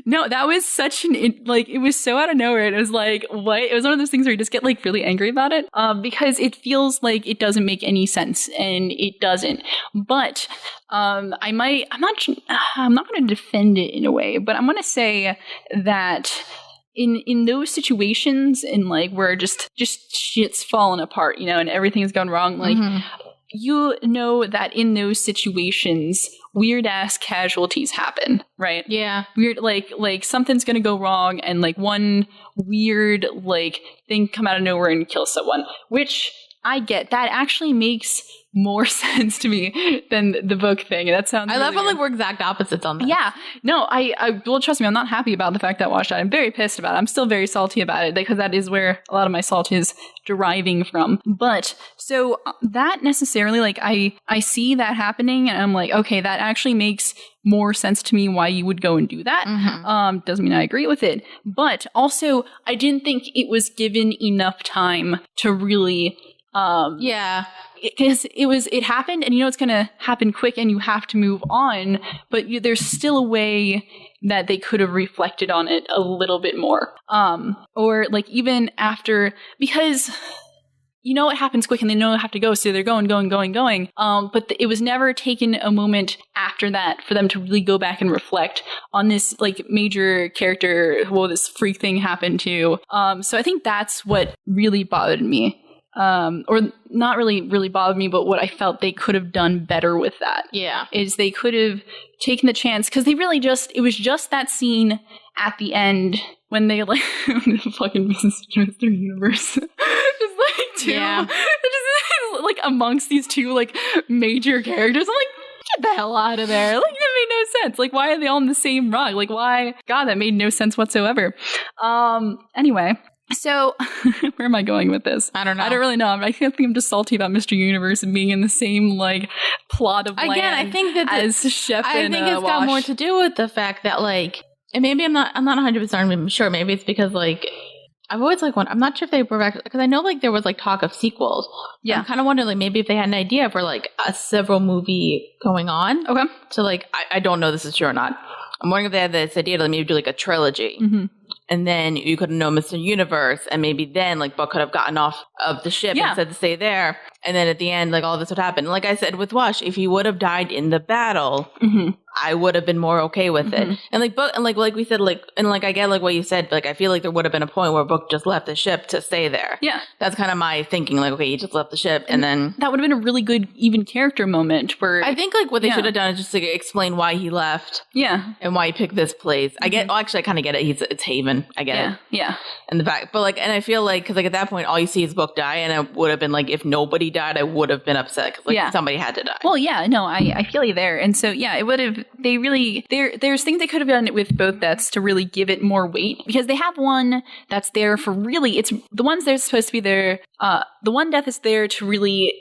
No, that was such it was so out of nowhere. It was like, what? It was one of those things where you just get like really angry about it, because it feels like it doesn't make any sense, and it doesn't. But I'm not going to defend it in a way, but I'm going to say that in those situations, and like where just shit's falling apart, you know, and everything's gone wrong, like you know that in those situations, weird ass casualties happen, right? Yeah. Weird, like something's gonna go wrong, and like one weird like thing come out of nowhere and kill someone, which I get that actually makes more sense to me than the book thing. That sounds I love how like we're exact opposites on that. Yeah. No, I well, trust me, I'm not happy about the fact that Wash died. I'm very pissed about it. I'm still very salty about it because that is where a lot of my salt is deriving from. But so that necessarily, like, I see that happening and I'm like, okay, that actually makes more sense to me why you would go and do that. Mm-hmm. Doesn't mean I agree with it. But also, I didn't think it was given enough time to really because it happened and you know it's going to happen quick and you have to move on, but there's still a way that they could have reflected on it a little bit more. Or like even after, because you know it happens quick and they know they have to go, so they're going. But it was never taken a moment after that for them to really go back and reflect on this like major character who this freak thing happened to. So I think that's what really bothered me. Or not really bothered me, but what I felt they could have done better with that. Yeah. Is they could have taken the chance, because they really it was just that scene at the end when they like, fucking Mr. Universe. Just like just like amongst these two like major characters. I'm like, get the hell out of there. Like, that made no sense. Like, why are they all on the same rug? Like, why? God, that made no sense whatsoever. Anyway. So, where am I going with this? I don't know. I don't really know. I think I'm just salty about Mr. Universe and being in the same, like, plot of land I think that as Shep and I think it's got more to do with the fact that, like, and maybe I'm not 100% sure. Maybe it's because, like, I've always, like, I'm not sure if they were back, because I know, like, there was, like, talk of sequels. Yeah. I'm kind of wondering, like, maybe if they had an idea for, like, a several movie going on. Okay. So, like, I don't know if this is true or not. I'm wondering if they had this idea to like, maybe do, like, a trilogy. Mm-hmm. And then you could have known Mr. Universe, and maybe then, like, Buck could have gotten off of the ship and said to stay there. And then at the end, like, all this would happen. Like I said with Wash, if he would have died in the battle, I would have been more okay with it. And like, Book, and like we said, like, and like I get like what you said, like I feel like there would have been a point where Book just left the ship to stay there. Yeah, that's kind of my thinking. Like, okay, he just left the ship, and then that would have been a really good even character moment. Where I think like what they should have done is just like explain why he left. Yeah, and why he picked this place. I get. Well, actually, I kind of get it. It's Haven. I get it. Yeah, and the fact, but like, and I feel like because like at that point, all you see is Book die, and it would have been like if nobody died, I would have been upset because like somebody had to die. Well, yeah, no, I feel you there, and so yeah, it would have. They really there's things they could have done with both deaths to really give it more weight, because they have one that's there for really, it's the ones that are supposed to be there. The one death is there to really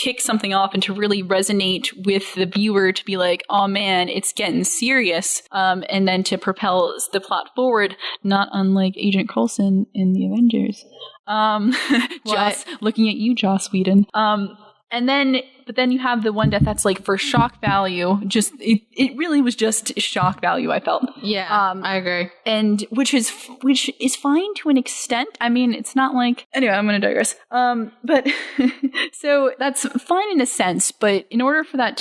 kick something off and to really resonate with the viewer, to be like, oh man, it's getting serious, and then to propel the plot forward, not unlike Agent Coulson in the Avengers. Joss, looking at you, Joss Whedon. But then you have the one death that's like for shock value. Just it really was just shock value, I felt. Yeah, I agree. And which is fine to an extent. I mean, it's not like, anyway, I'm going to digress. But so that's fine in a sense. But in order for that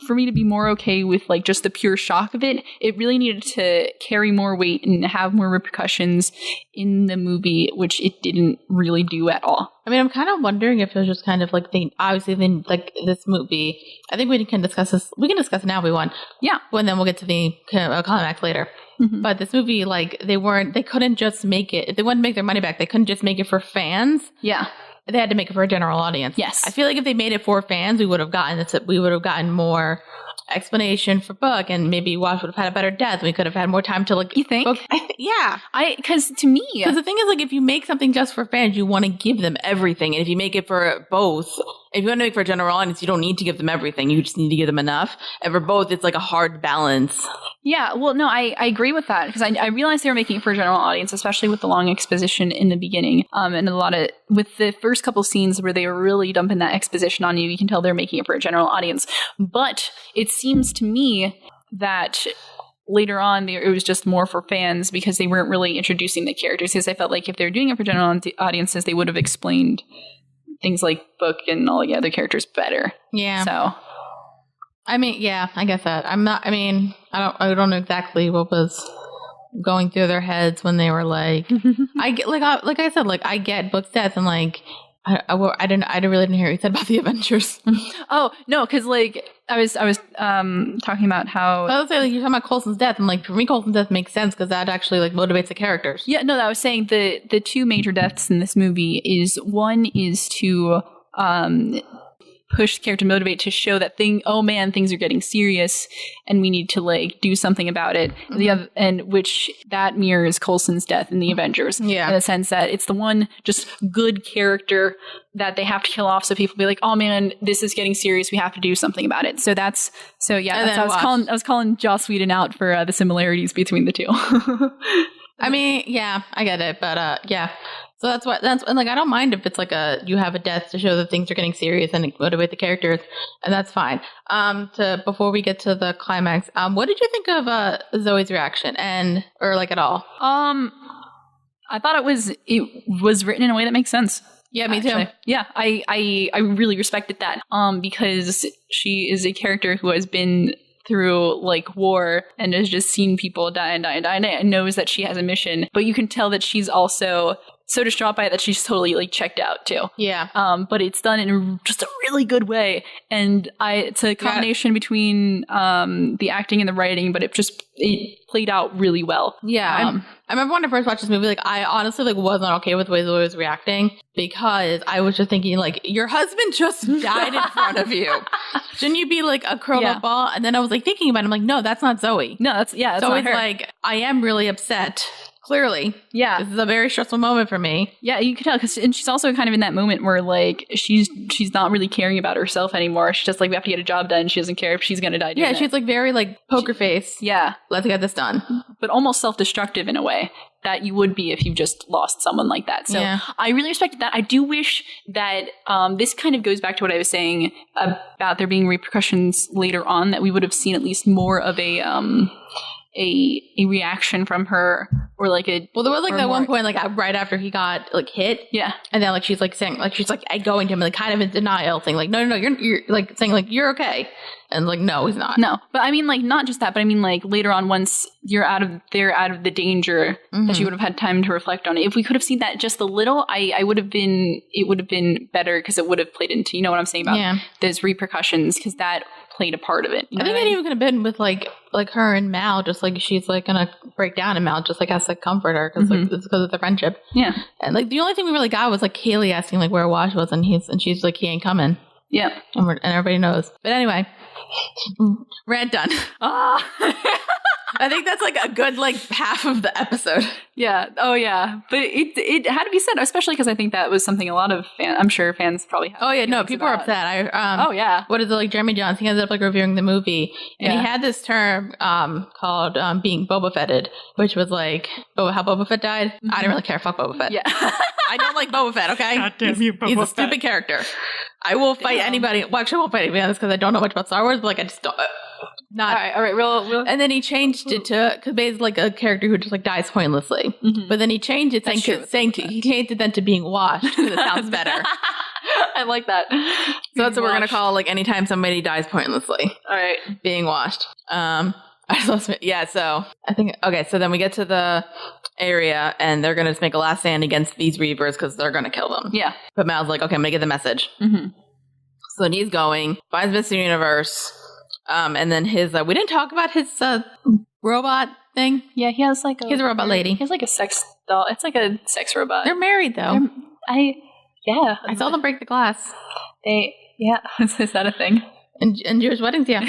for me to be more okay with like just the pure shock of it, it really needed to carry more weight and have more repercussions in the movie, which it didn't really do at all. I mean, I'm kind of wondering if it was just kind of like like this movie. I think we can discuss this. We can discuss it now if we want. Yeah. And then we'll get to the climax later. Mm-hmm. But this movie, like they couldn't just make it. If they wanted to make their money back, they couldn't just make it for fans. Yeah. They had to make it for a general audience. Yes. I feel like if they made it for fans, we would have gotten more explanation for Book, and maybe Wash would have had a better death. We could have had more time to like. You think? Yeah. Because to me, because the thing is, like, if you make something just for fans, you want to give them everything, and if you make it for both, if you want to make it for a general audience, you don't need to give them everything. You just need to give them enough. And for both, it's like a hard balance. Yeah. Well, no, I agree with that, because I realized they were making it for a general audience, especially with the long exposition in the beginning, and a lot of with the first couple scenes where they were really dumping that exposition on you. You can tell they're making it for a general audience, but it seems to me that later on it was just more for fans, because they weren't really introducing the characters. Because I felt like if they were doing it for general audiences, they would have explained things like Book and all the other characters better. Yeah. So, I mean, yeah, I guess that. I don't know exactly what was going through their heads when they were like, I get Book's death, and like, I really didn't hear what you said about the Avengers. Oh no, because like I was talking about how I was saying, like, you're talking about Coulson's death, and like for me, Coulson's death makes sense because that actually like motivates the characters. Yeah, no, I was saying the two major deaths in this movie is one is to push the character, motivate to show that things are getting serious and we need to like do something about it. And which that mirrors Coulson's death in the Avengers. Yeah. In the sense that it's the one just good character that they have to kill off so people be like, oh man, this is getting serious. We have to do something about it. I was calling Joss Whedon out for the similarities between the two. I mean, yeah, I get it, but yeah. So that's and like I don't mind if it's like you have a death to show that things are getting serious and motivate the characters, and that's fine. Before we get to the climax, what did you think of Zoe's reaction or like at all? I thought it was written in a way that makes sense. Yeah, me too. Yeah, I really respected that. Because she is a character who has been through like war and has just seen people die and knows that she has a mission, but you can tell that she's also so distraught by it that she's totally like checked out too. Yeah. But it's done in just a really good way, and it's a combination between the acting and the writing, but it played out really well. Yeah. I remember when I first watched this movie, like I honestly like wasn't okay with the way Zoe was reacting, because I was just thinking like, your husband just died in front of you. Shouldn't you be like a curled up ball? And then I was like thinking about it, I'm like, no, that's not Zoe. No, that's Zoe's not her. Like, I am really upset. Clearly. Yeah. This is a very stressful moment for me. Yeah, you can tell, and she's also kind of in that moment where like she's not really caring about herself anymore. She's just like, we have to get a job done. She doesn't care if she's gonna die. Yeah, she's like very like poker face. Yeah. Let's get this done. But almost self-destructive in a way that you would be if you just lost someone like that. So I really respected that. I do wish that this kind of goes back to what I was saying about there being repercussions later on, that we would have seen at least more of a reaction from her, or like there was like that one point like right after he got like hit, and then like she's like saying like she's like going to him like kind of in denial, saying like no you're like saying like you're okay, and like no he's not. No, but I mean like not just that, but I mean like later on, once they're out of the danger, that she would have had time to reflect on it. If we could have seen that just a little, it would have been better, because it would have played into, you know what I'm saying about those repercussions, because that played a part of it. I think it even could have been with like her and Mal, just like she's like gonna break down, and Mal just like has to comfort her because like it's because of the friendship. Yeah, and like the only thing we really got was like Kaylee asking like where Wash was, and she's like, he ain't coming. Yeah, and everybody knows. But anyway, rant done. I think that's like a good like half of the episode. Yeah. Oh yeah. But it had to be said, especially because I think that was something a lot of I'm sure fans probably have. Oh yeah, no, people are upset. Oh yeah. What is it, like Jeremy Johns? He ended up like reviewing the movie, and he had this term called being Boba Fetted, which was like how Boba Fett died. I didn't really care. Fuck Boba Fett. Yeah. I don't like Boba Fett. Okay. God damn you, Boba Fett. He's a stupid character. I will fight anybody. Well, actually, I won't fight anybody on this because I don't know much about Star Wars. But like, I just don't. Not all right. Real. And then he changed it to because basically like a character who just like dies pointlessly. But then he changed it, he changed it then to being washed because it sounds better. I like that. So that's what we're gonna call like anytime somebody dies pointlessly. All right, being washed. Yeah. So I think so. Then we get to the area and they're gonna just make a last stand against these Reavers because they're gonna kill them. Yeah. But Mal's like, okay, I'm gonna get the message. So then he's going, finds Mr. Universe. And then his, we didn't talk about his robot thing. Yeah, he has like he's a robot lady. He has like a sex doll. It's like a sex robot. They're married though. I saw them break the glass. Is that a thing? In Jewish weddings, yeah.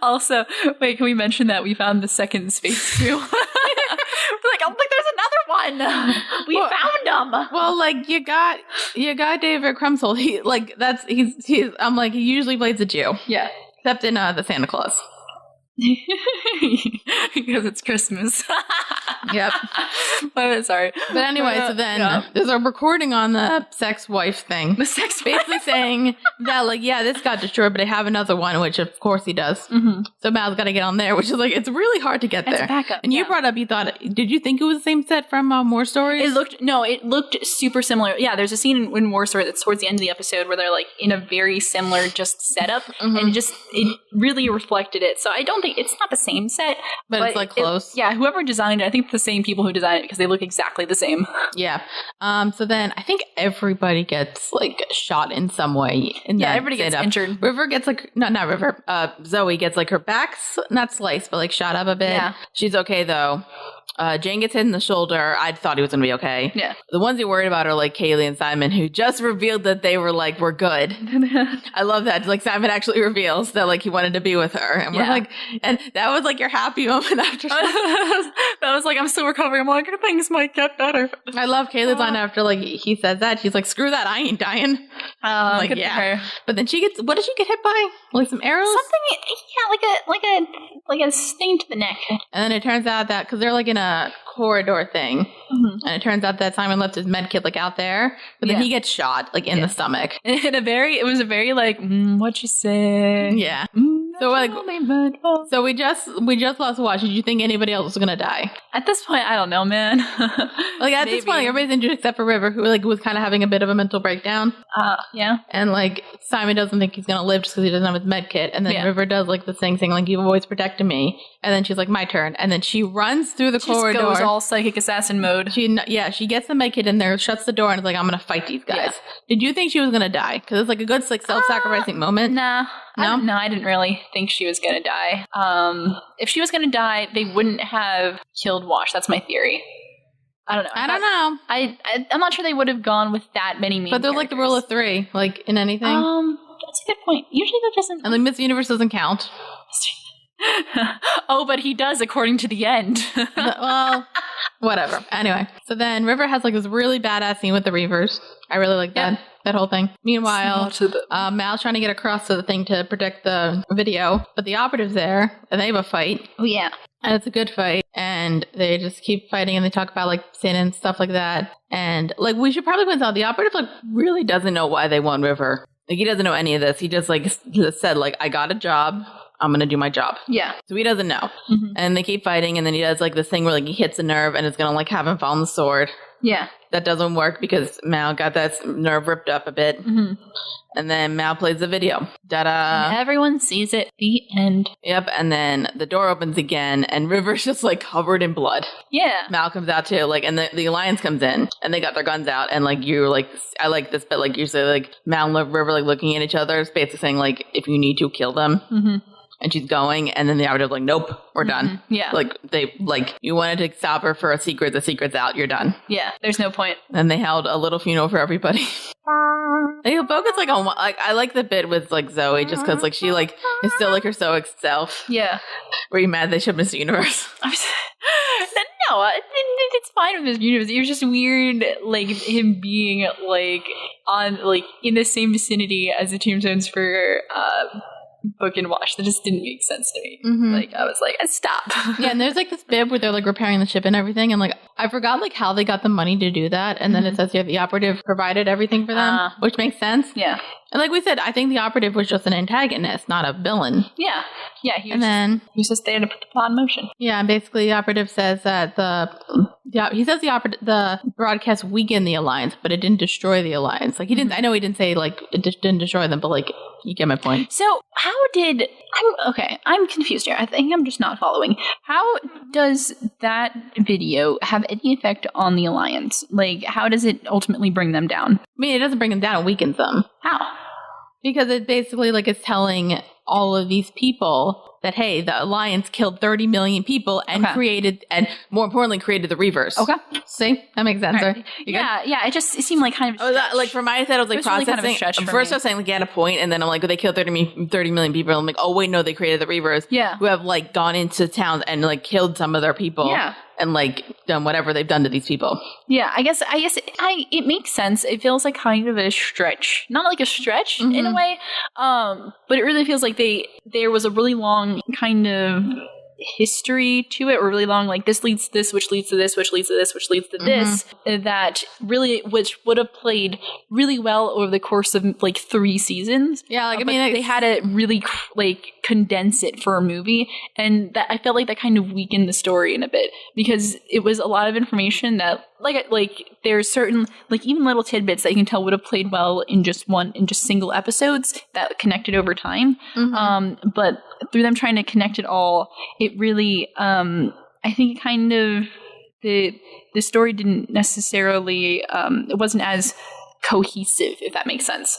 Also, wait, can we mention that we found the second space fuel? We're like, oh, look, there's another one. We found him. Well, like you got David Krumsold. He's I'm like, he usually plays a Jew. Yeah. Except in the Santa Claus. Because it's Christmas. Yep. Sorry. But anyway, so then there's a recording on the sex wife thing. The sex basically wife. Saying that, like, yeah, this got destroyed, but I have another one, which of course he does. So Mal's got to get on there, which is like, it's really hard to get there. Backup, and you brought up, did you think it was the same set from War Stories? It looked super similar. Yeah, there's a scene in War Stories that's towards the end of the episode where they're like in a very similar just setup, and it really reflected it. So I don't think it's not the same set, but it's like close. Whoever designed it, I think it's the same people who designed it because they look exactly the same. Yeah. So then I think everybody gets like shot in some way. Everybody gets injured. River gets like not River. Zoe gets like her back's not sliced, but like shot up a bit. Yeah. She's okay though. Jane gets hit in the shoulder. I thought he was going to be okay. Yeah. The ones you're worried about are like Cailin and Simon, who just revealed that they were like, we're good. I love that. Like Simon actually reveals that like he wanted to be with her. And we're like, and that was like your happy moment after that was like, I'm still recovering. I'm like, things might get better. I love Kayla's line after like he says that. She's like, screw that, I ain't dying. Like, yeah. But then she gets, what did she get hit by? Like some arrows? Something, yeah, like a sting to the neck. And then it turns out that, because they're like in a corridor thing, and it turns out that Simon left his med kit like out there, but then he gets shot like in the stomach. It was a very like, what you say? Yeah. So like, so we just lost watch. Did you think anybody else was gonna die? At this point, I don't know, man. Like at this point, everybody's injured except for River, who like was kind of having a bit of a mental breakdown. Yeah. And like Simon doesn't think he's gonna live just because he doesn't have his med kit, and then River does like the thing saying like, you've always protected me, and then she's like, my turn, and then she runs through the corridor. Goes all psychic assassin mode. She gets the med kit in there, shuts the door, and is like, I'm gonna fight these guys. Yeah. Did you think she was gonna die? Because it's like a good like self-sacrificing moment. Nah. No, I didn't really think she was gonna die. If she was gonna die, they wouldn't have killed Wash. That's my theory. I don't know. I'm not sure they would have gone with that many main But there's characters. Like the rule of 3, like in anything. That's a good point. Usually that doesn't. And like Miss Universe doesn't count. Oh, but he does according to the end. Well, whatever. Anyway, so then River has like this really badass scene with the Reavers. I really like that whole thing. Meanwhile, Mal's trying to get across to the thing to protect the video, but the operative's there, and they have a fight. Oh, yeah. And it's a good fight, and they just keep fighting, and they talk about like sin and stuff like that. And like we should probably point out the operative like really doesn't know why they won River. Like he doesn't know any of this. He just like said like, I got a job. I'm going to do my job. Yeah. So he doesn't know. And they keep fighting, and then he does like this thing where like he hits a nerve, and it's going to like have him fall on the sword. Yeah. That doesn't work because Mal got that nerve ripped up a bit. And then Mal plays the video. Ta-da. Everyone sees it. The end. Yep. And then the door opens again, and River's just like covered in blood. Yeah. Mal comes out too. Like, and the Alliance comes in, and they got their guns out, and like you're like, I like this bit. Like you say, like Mal and River like looking at each other, it's basically saying like, if you need to, kill them. And she's going, and then the operative like, nope, we're done. Yeah. Like, they, like, you wanted to stop her for a secret, the secret's out, you're done. Yeah, there's no point. And they held a little funeral for everybody. They focus, like, on, like, I like the bit with, like, Zoe, just because, like, she, like, is still, like, her stoic self. Yeah. Were you mad they should Miss Universe? No, it's fine with Miss Universe. It was just weird, like, him being, like, on, like, in the same vicinity as the tombstones for, Book and Wash. That just didn't make sense to me. Like, I was like, stop. Yeah, and there's like this bib where they're like repairing the ship and everything, and like I forgot like how they got the money to do that, and then it says the operative provided everything for them, which makes sense. Yeah. And like we said, I think the operative was just an antagonist, not a villain. Yeah. Yeah, he was just there to put the plot in motion. Yeah, and basically the operative says that the broadcast weakened the Alliance, but it didn't destroy the Alliance. Like he didn't. I know he didn't say like it didn't destroy them, but like you get my point. So I'm confused here. I think I'm just not following. How does that video have any effect on the Alliance? Like, how does it ultimately bring them down? I mean, it doesn't bring them down; it weakens them. How? Because it basically like is telling all of these people that, hey, the Alliance killed 30 million people and created, and more importantly, created the Reavers. Okay. See? That makes sense. Right. Yeah. It seemed like kind of like for my side, I was like processing. Really kind of a stretch first, I was saying like, get a point, and then I'm like, they killed 30 million people. I'm like, oh, wait, no, they created the Reavers. Yeah. Who have like gone into towns and like killed some of their people. Yeah. And like done whatever they've done to these people. Yeah, I guess it makes sense. It feels like kind of a stretch, not like a stretch in a way, but it really feels like there was a really long kind of history to it, or really long, like this leads to this, which leads to this, which leads to this, which leads to this, that really, which would have played really well over the course of like 3 seasons. Yeah, like I mean, they had to really like condense it for a movie, and that I felt like that kind of weakened the story in a bit, because it was a lot of information that like there's certain like even little tidbits that you can tell would have played well in just single episodes that connected over time, but through them trying to connect it all, it really I think it kind of the story didn't necessarily it wasn't as cohesive, if that makes sense.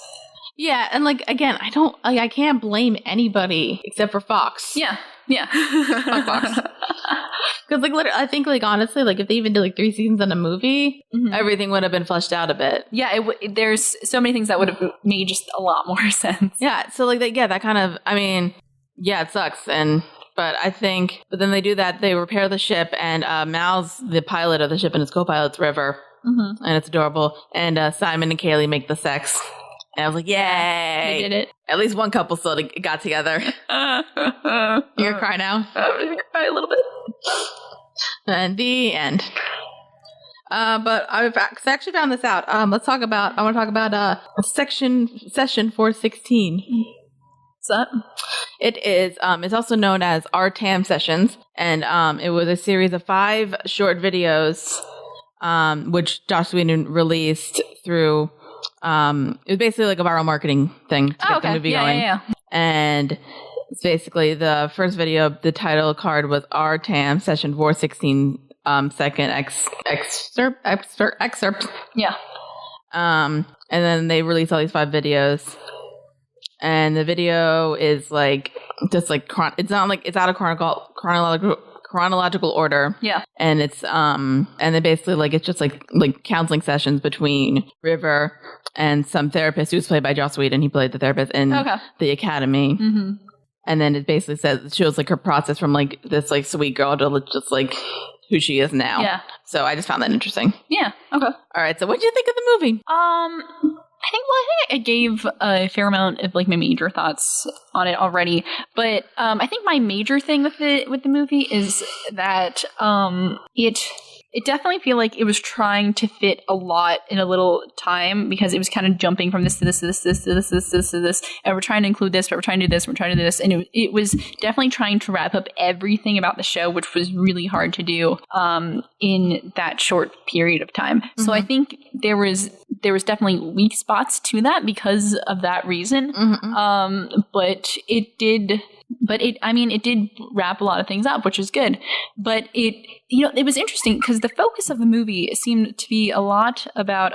Yeah, and like again, I can't blame anybody except for Fox. Yeah. Fuck Fox. Because like literally, I think like honestly, like if they even did like 3 seasons in a movie, everything would have been fleshed out a bit. Yeah, there's so many things that would have made just a lot more sense. Yeah, so like that kind of, I mean, yeah, it sucks, but then they do that, they repair the ship, and Mal's the pilot of the ship, and his co-pilot's River, and it's adorable, and Simon and Cailin make the sex. And I was like, yay! They did it. At least one couple still got together. You gonna cry now? I'm gonna cry a little bit. And the end. But I actually found this out. I want to talk about session 416. What's that? It is, it's also known as RTAM sessions. And it was a series of 5 short videos, which Joss Whedon released through... it was basically like a viral marketing thing to get the movie going. Yeah. And it's basically the first video, the title card was RTAM session 416, second excerpt. Yeah. And then they released all these 5 videos. And the video is like, just like, it's not like, it's out of chronological order. Yeah. And it's and then basically like it's just like counseling sessions between River and some therapist who's played by Joss Whedon. He played the therapist in the academy. And then it basically shows like her process from like this like sweet girl to just like who she is now. Yeah. So I just found that interesting. Yeah. Okay. All right. So what did you think of the movie? I think I gave a fair amount of like my major thoughts on it already, but I think my major thing with the movie is that it definitely feel like it was trying to fit a lot in a little time, because it was kind of jumping from this to this to this to this to this to this to this to this, and we're trying to include this, but we're trying to do this, we're trying to do this, and it was definitely trying to wrap up everything about the show, which was really hard to do in that short period of time. So I think there was definitely weak spots to that because of that reason, but it did wrap a lot of things up, which is good. But it was interesting because the focus of the movie seemed to be a lot about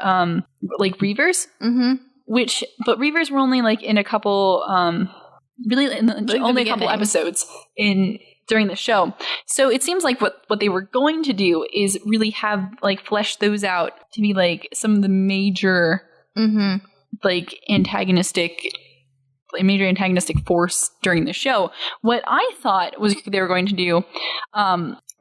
like Reavers, but Reavers were only like in a couple, only a couple episodes during the show. So it seems like what they were going to do is really have like flesh those out to be like some of the major like antagonistic force during the show. What I thought they were going to do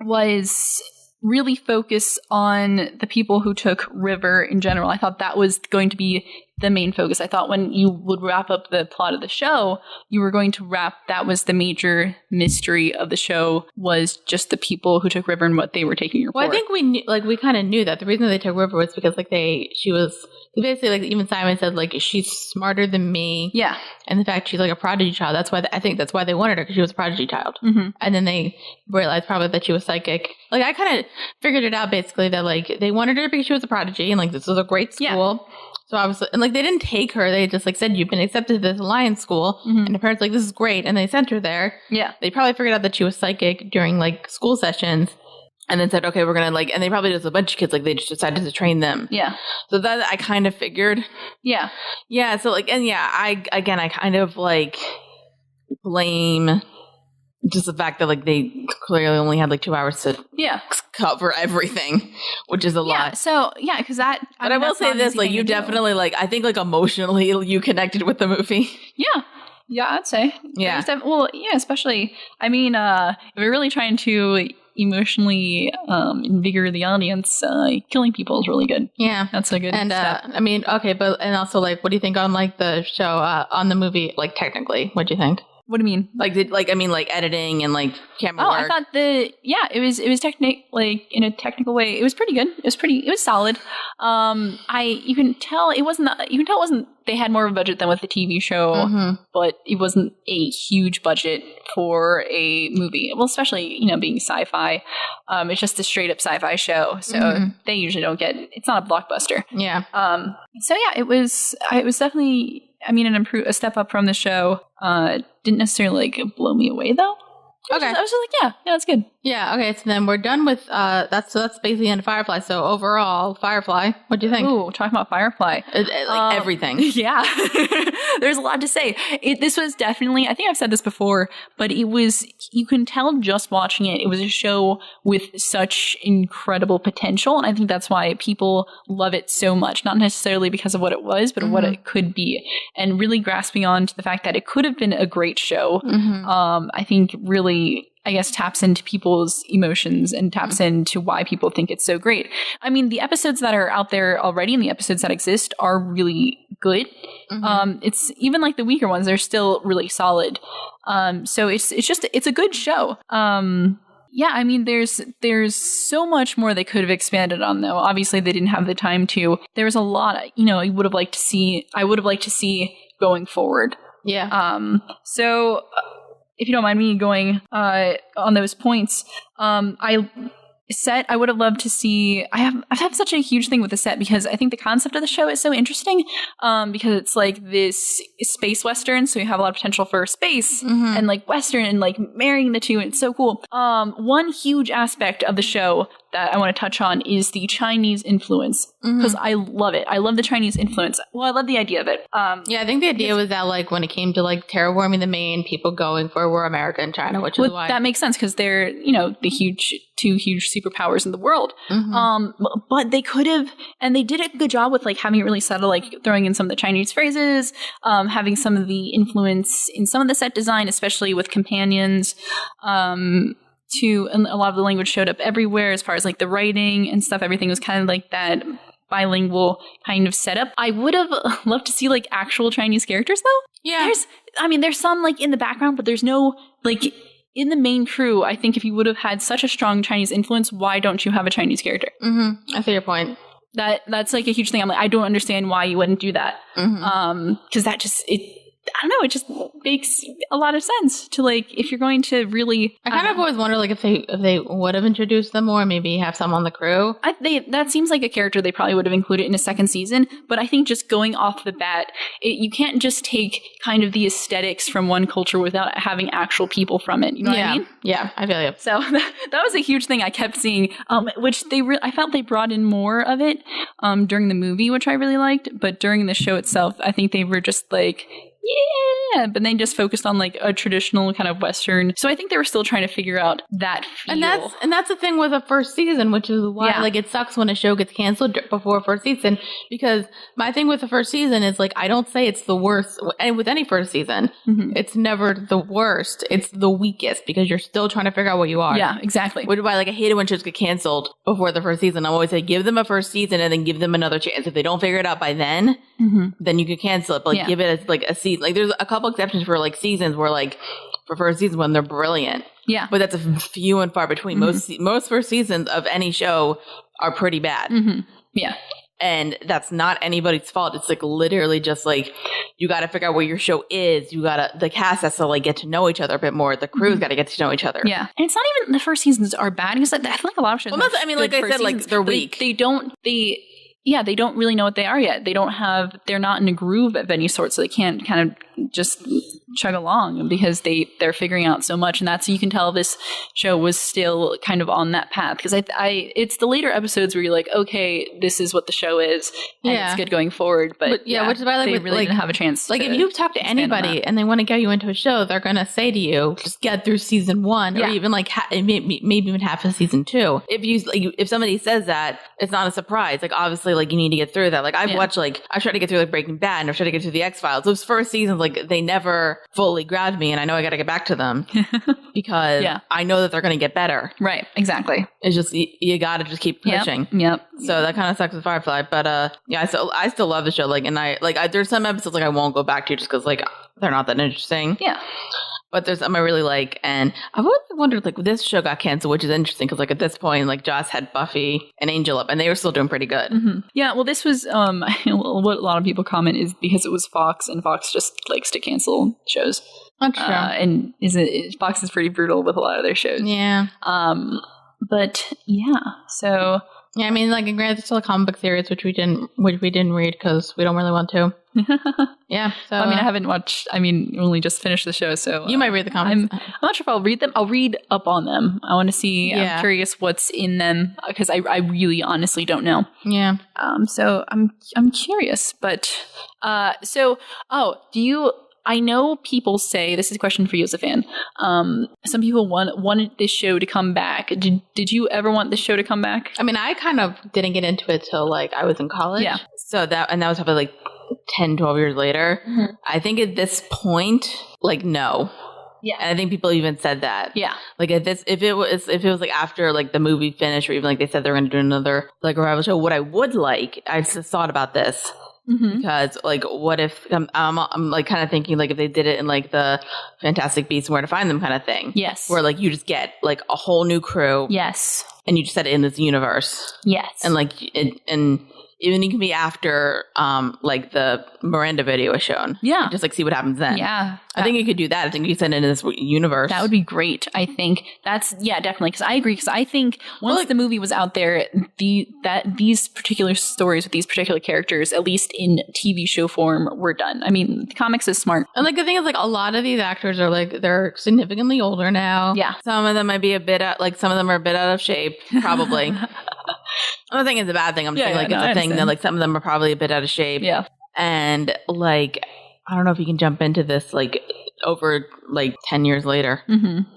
was really focus on the people who took River in general. I thought that was going to be the main focus. I thought when you would wrap up the plot of the show, you were going to that was the major mystery of the show, was just the people who took River and what they were taking her for. Well, I think we kind of knew that the reason they took River was because like she was basically like, even Simon said like, she's smarter than me. Yeah. And the fact she's like a prodigy child, I think that's why they wanted her, because she was a prodigy child. And then they realized probably that she was psychic. Like I kind of figured it out basically that like they wanted her because she was a prodigy and like this was a great school. Yeah. So obviously, and like they didn't take her, they just like said, you've been accepted to this Alliance school, and the parents like, this is great, and they sent her there. Yeah. They probably figured out that she was psychic during like school sessions, and then said, okay, we're gonna like, and they probably just a bunch of kids, like they just decided to train them. Yeah. So that I kind of figured. Yeah. Yeah. So like, and yeah, I kind of like blame just the fact that like they clearly only had like 2 hours to cover everything, which is a lot. So yeah, because that. But I will say this: like you definitely like, I think like emotionally you connected with the movie. Yeah, I'd say. Yeah. Especially. I mean, if we're really trying to emotionally invigorate the audience, killing people is really good. Yeah, that's a good step. I mean, okay, but and also like, what do you think on like the show, on the movie? Like technically, what do you think? What do you mean? Like, editing and like camera work. I thought it was like in a technical way, it was pretty good. It was solid. You can tell it wasn't, they had more of a budget than with the TV show, but it wasn't a huge budget for a movie. Well, especially, being sci-fi. It's just a straight up sci-fi show. So they usually don't it's not a blockbuster. Yeah. So yeah, it was definitely, a step up from the show. Didn't necessarily like blow me away though. Okay. I was just like, yeah, that's good. Yeah, okay, so then we're done with, that's basically the end of Firefly. So overall, Firefly, what do you think? Ooh, talking about Firefly. Everything. Yeah. There's a lot to say. This was definitely, I think I've said this before, but it was, you can tell just watching it, it was a show with such incredible potential. And I think that's why people love it so much. Not necessarily because of what it was, but what it could be. And really grasping on to the fact that it could have been a great show. I think really, I guess, taps into people's emotions and taps into why people think it's so great. I mean, the episodes that are out there already and the episodes that exist are really good. It's even like the weaker ones, they're still really solid. So it's a good show. Yeah, I mean, there's so much more they could have expanded on, though. Obviously, they didn't have the time to. There was a lot, I would have liked to see going forward. Yeah. So if you don't mind me going on those points, I would have loved to see. I've had such a huge thing with the set because I think the concept of the show is so interesting. Because it's like this space western, so you have a lot of potential for space and like western and like marrying the two, and it's so cool. One huge aspect of the show that I want to touch on is the Chinese influence, because I love it. I love the Chinese influence. Well, I love the idea of it. Yeah, I think the idea was that like when it came to like terraforming the main, people going for were America and China, which is why that makes sense because they're the two huge superpowers in the world. But they could have, and they did a good job with like having it really subtle, like throwing in some of the Chinese phrases, having some of the influence in some of the set design, especially with companions. And a lot of the language showed up everywhere as far as like the writing and stuff. Everything was kind of like that bilingual kind of setup. I would have loved to see like actual Chinese characters though. Yeah. There's some like in the background, but there's no like in the main crew. I think if you would have had such a strong Chinese influence, why don't you have a Chinese character? I see your point. That's like a huge thing. I'm like, I don't understand why you wouldn't do that. Because that just, I don't know, it just makes a lot of sense to like, if you're going to really... I kind of always wonder like if they would have introduced them more, maybe have some on the crew. That seems like a character they probably would have included in a second season, but I think just going off the bat, you can't just take kind of the aesthetics from one culture without having actual people from it. You know what I mean? Yeah, I feel you. So that was a huge thing I kept seeing, which I felt they brought in more of it during the movie, which I really liked, but during the show itself, I think they were just like... yeah, but they just focused on like a traditional kind of Western. So I think they were still trying to figure out that feel. And that's the thing with a first season, which is why like it sucks when a show gets canceled before first season. Because my thing with the first season is like I don't say it's the worst, and with any first season, it's never the worst. It's the weakest because you're still trying to figure out what you are. Yeah, exactly. Which is why like I hate it when shows get canceled before the first season. I always say give them a first season and then give them another chance. If they don't figure it out by then you can cancel it. But like give it like a season. Like there's a couple exceptions for like seasons where like for first season when they're brilliant. Yeah. But that's a few and far between. Most first seasons of any show are pretty bad. Yeah. And that's not anybody's fault. It's like literally just like you got to figure out what your show is. The cast has to like get to know each other a bit more. The crew's got to get to know each other. Yeah. And it's not even the first seasons are bad because I feel like a lot of shows. Well, I mean, like I said, like they're weak. They don't really know what they are yet. They're not in a groove of any sort, so they can't kind of just chug along because they're figuring out so much. And that's, you can tell this show was still kind of on that path because it's the later episodes where you're like, okay, this is what the show is and it's good going forward. But which is why like, they really didn't have a chance. Like if you talk to anybody and they want to get you into a show, they're going to say to you, just get through season 1 or even like maybe even half of season 2. If somebody says that, it's not a surprise. Like obviously like you need to get through that. Like I've watched like I tried to get through like Breaking Bad and I've tried to get through the X-Files. Those first seasons like they never fully grabbed me and I know I got to get back to them because I know that they're going to get better. Right, exactly. It's just you got to just keep pushing. Yep. So that kind of sucks with Firefly, but I still love the show. Like and there's some episodes like I won't go back to just because like they're not that interesting. Yeah. But there's some I really like, and I've always wondered, like, this show got canceled, which is interesting, because, like, at this point, like, Joss had Buffy and Angel up, and they were still doing pretty good. Yeah, well, this was, what a lot of people comment is because it was Fox, and Fox just likes to cancel shows. That's true. And Fox is pretty brutal with a lot of their shows. Yeah. But, yeah, so... Yeah, I mean, like, granted, it's still a comic book series, which we didn't read because we don't really want to. Yeah, so I mean, I haven't watched. I mean, only just finished the show, so you might read the comics. I'm not sure if I'll read them. I'll read up on them. I want to see. Yeah. I'm curious what's in them because I really honestly don't know. Yeah. So I'm curious, but do you? I know people say, this is a question for you as a fan, some people wanted this show to come back. Did you ever want this show to come back? I mean, I kind of didn't get into it till like I was in college. Yeah. So that was probably like 10, 12 years later. Mm-hmm. I think at this point, like, no. Yeah. And I think people even said that. Yeah. Like if it was like after like the movie finished or even like they said they were going to do another like revival show, what I would like, I just thought about this. Mm-hmm. Because like what if I'm like kind of thinking like if they did it in like the Fantastic Beasts and Where to Find Them kind of thing. Yes. Where like you just get like a whole new crew. Yes. And you just set it in this universe. Yes. And like and even it can be after like the Miranda video is shown. Yeah. Just like see what happens then. Yeah. I think you could do that. I think you could send it in this universe. That would be great. I think definitely. Because I agree. Because I think once the movie was out there, these particular stories with these particular characters, at least in TV show form, were done. I mean, the comics is smart. And like the thing is, like a lot of these actors are like they're significantly older now. Yeah. Some of them might be some of them are a bit out of shape. Probably. I'm not saying it's a bad thing. I'm just saying like it's a thing that like some of them are probably a bit out of shape. Yeah. And like I don't know if you can jump into this like over like 10 years later. Mm-hmm.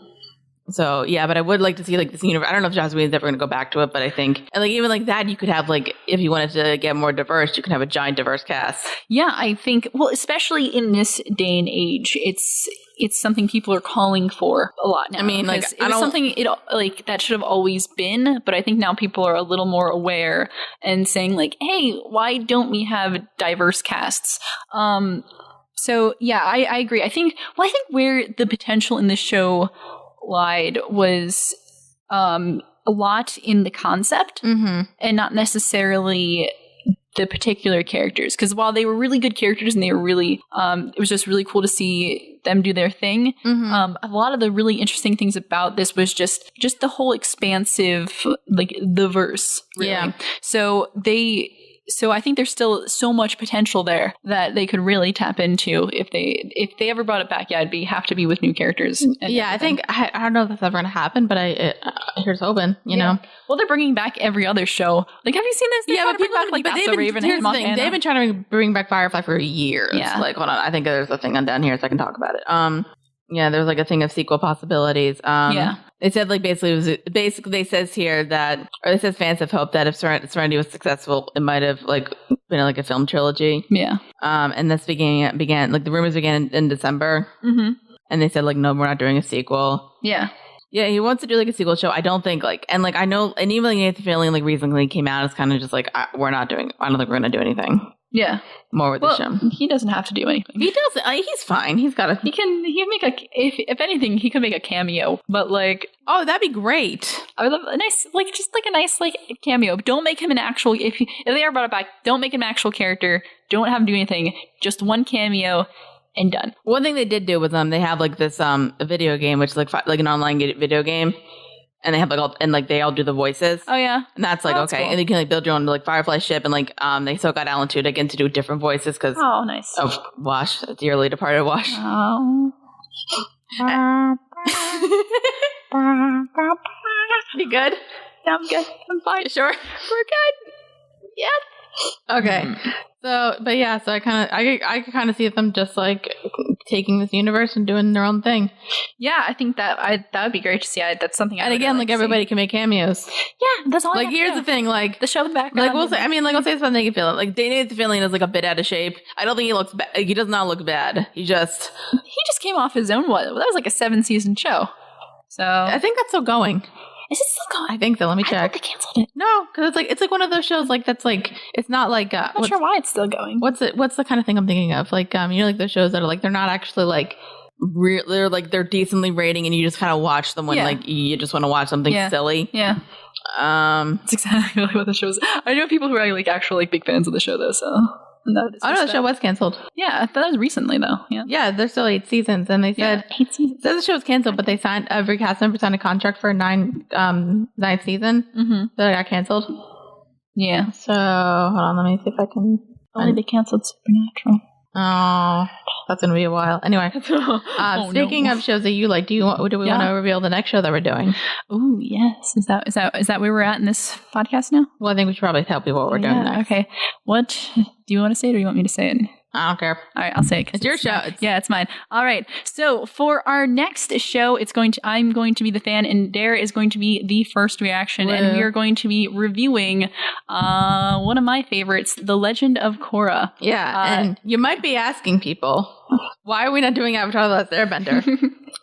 So yeah, but I would like to see like this universe. I don't know if Joss Whedon's ever going to go back to it, but I think and like even like that you could have like if you wanted to get more diverse, you can have a giant diverse cast. Yeah, I think especially in this day and age, it's something people are calling for a lot now. I mean, like it was something that should have always been, but I think now people are a little more aware and saying like, "Hey, why don't we have diverse casts?" So yeah, I agree. I think where the potential in the show lied was a lot in the concept and not necessarily the particular characters, because while they were really good characters and they were really it was just really cool to see them do their thing, a lot of the really interesting things about this was just the whole expansive like the verse really. Yeah. So I think there's still so much potential there that they could really tap into if they ever brought it back. Yeah, it'd have to be with new characters. Yeah, everything. I think I don't know if that's ever going to happen, but here's hoping. You know. Well, they're bringing back every other show. Like, have you seen this? Yeah, but people back like That's so Raven and Montana. They've been trying to bring back Firefly for years. Yeah. Like, hold on, I think there's a thing on down here, so I can talk about it. Yeah, there's like a thing of sequel possibilities. They said like basically they says here that, or it says fans have hoped that if Serenity was successful, it might have like been like a film trilogy. Yeah. And this began like the rumors began in December. Mm-hmm. And they said like, no, we're not doing a sequel. Yeah. Yeah, he wants to do like a sequel show. I don't think like, and like I know, and even like Nathan Fillion like recently came out, it's kind of just like I don't think we're gonna do anything. Yeah, more with the show. He doesn't have to do anything. He doesn't. He's fine. He's got a. He can make a. If anything, he could make a cameo. But like, oh, that'd be great. I would love a nice, like, just like a nice like cameo. But don't make him an actual. If they ever brought it back, don't make him an actual character. Don't have him do anything. Just one cameo. And done. One thing they did do was they have like this a video game, which is like an online video game. And they have like they all do the voices. Oh yeah, and that's like okay, cool. And you can like build your own like Firefly ship, and like they still got Alan Tudyk in to do different voices because nice. Of Wash, dearly departed Wash. Oh. You good? Yeah, I'm good. I'm fine. You sure? We're good. Yeah. Okay. So, but yeah, so I could kind of see them just like taking this universe and doing their own thing. Yeah, I think that would be great to see. That's something. And again, like everybody can make cameos. Yeah, that's all. Like here's the thing, like the show in the background. Like we'll say, I'll say something you feel like Nathan Fillion is like a bit out of shape. I don't think he looks bad. He does not look bad. He just came off his own one. That was like a 7-season show. So I think that's still going. Is it still going? I think so. Let me check. I thought they canceled it. No, because it's like one of those shows like that's like it's not like I'm not sure why it's still going. What's the kind of thing I'm thinking of? Like like those shows that are like they're not actually like they're decently rating and you just kind of watch them when like you just want to watch something silly. Yeah. It's exactly what the show is. I know people who are like actual like big fans of the show though. So. No, the show was canceled. Yeah, that was recently though. Yeah, there's still 8 seasons, and they said 8 seasons. Says the show was canceled, but they signed every cast member signed a contract for a 9th season. Mm-hmm. So it got canceled. Yeah. So, hold on, let me see if I can... Only they canceled Supernatural. Oh, that's going to be a while. Anyway, speaking of shows that you like, do we want to reveal the next show that we're doing? Oh, yes. Is that where we're at in this podcast now? Well, I think we should probably tell people what we're doing next. Okay. What do you want to say, or do you want me to say it? I don't care. All right, I'll say it. It's your show. It's mine. All right. So for our next show, I'm going to be the fan, and Dara is going to be the first reaction, and we are going to be reviewing one of my favorites, The Legend of Korra. Yeah, and you might be asking people, why are we not doing Avatar: The Last Airbender?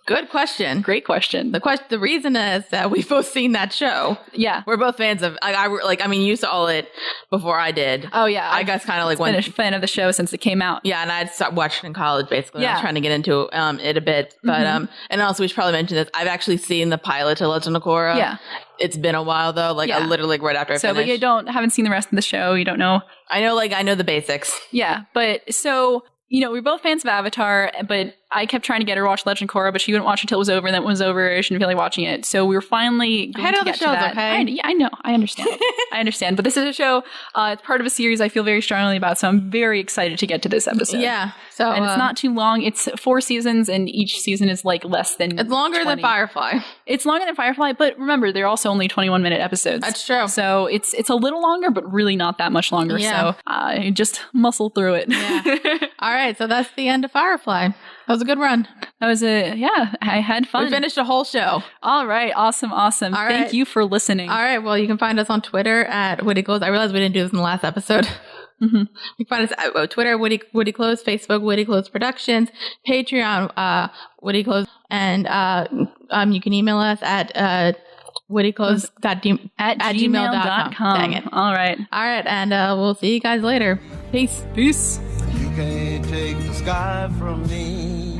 Good question. Great question. The reason is that we've both seen that show. Yeah, we're both fans of. You saw it before I did. Oh yeah, I guess kind of like been a fan of the show since it came out. Yeah, and I'd watched it in college basically. Yeah, I was trying to get into it a bit, but and also we should probably mention this. I've actually seen the pilot to Legend of Korra. Yeah, it's been a while though. I literally right after I finished. But you haven't seen the rest of the show. You don't know. I know the basics. Yeah, but so. We're both fans of Avatar, but I kept trying to get her to watch Legend of Korra, but she wouldn't watch it until it was over, and then it was over. She didn't feel like watching it. So we were finally going to get to that. Okay? I know. I understand. I understand. But this is a show. It's part of a series I feel very strongly about, so I'm very excited to get to this episode. Yeah. And it's not too long. It's 4 seasons, and each season is less than It's longer 20. than Firefly. It's longer than Firefly, but remember, they're also only 21-minute episodes. That's true. So it's a little longer, but really not that much longer. Yeah. So just muscle through it. Yeah. All right. So that's the end of Firefly. That was a good run. That was I had fun. We finished a whole show. All right. Awesome. Thank you for listening. All right. Well, you can find us on Twitter at Woody Close. I realized we didn't do this in the last episode. Mm-hmm. You can find us at Twitter, Woody Close, Facebook, Woody Close Productions, Patreon, Woody Close, and you can email us at woodyclose@gmail.com. Dang it. All right. And we'll see you guys later. Peace. Peace. You can't take the sky from me.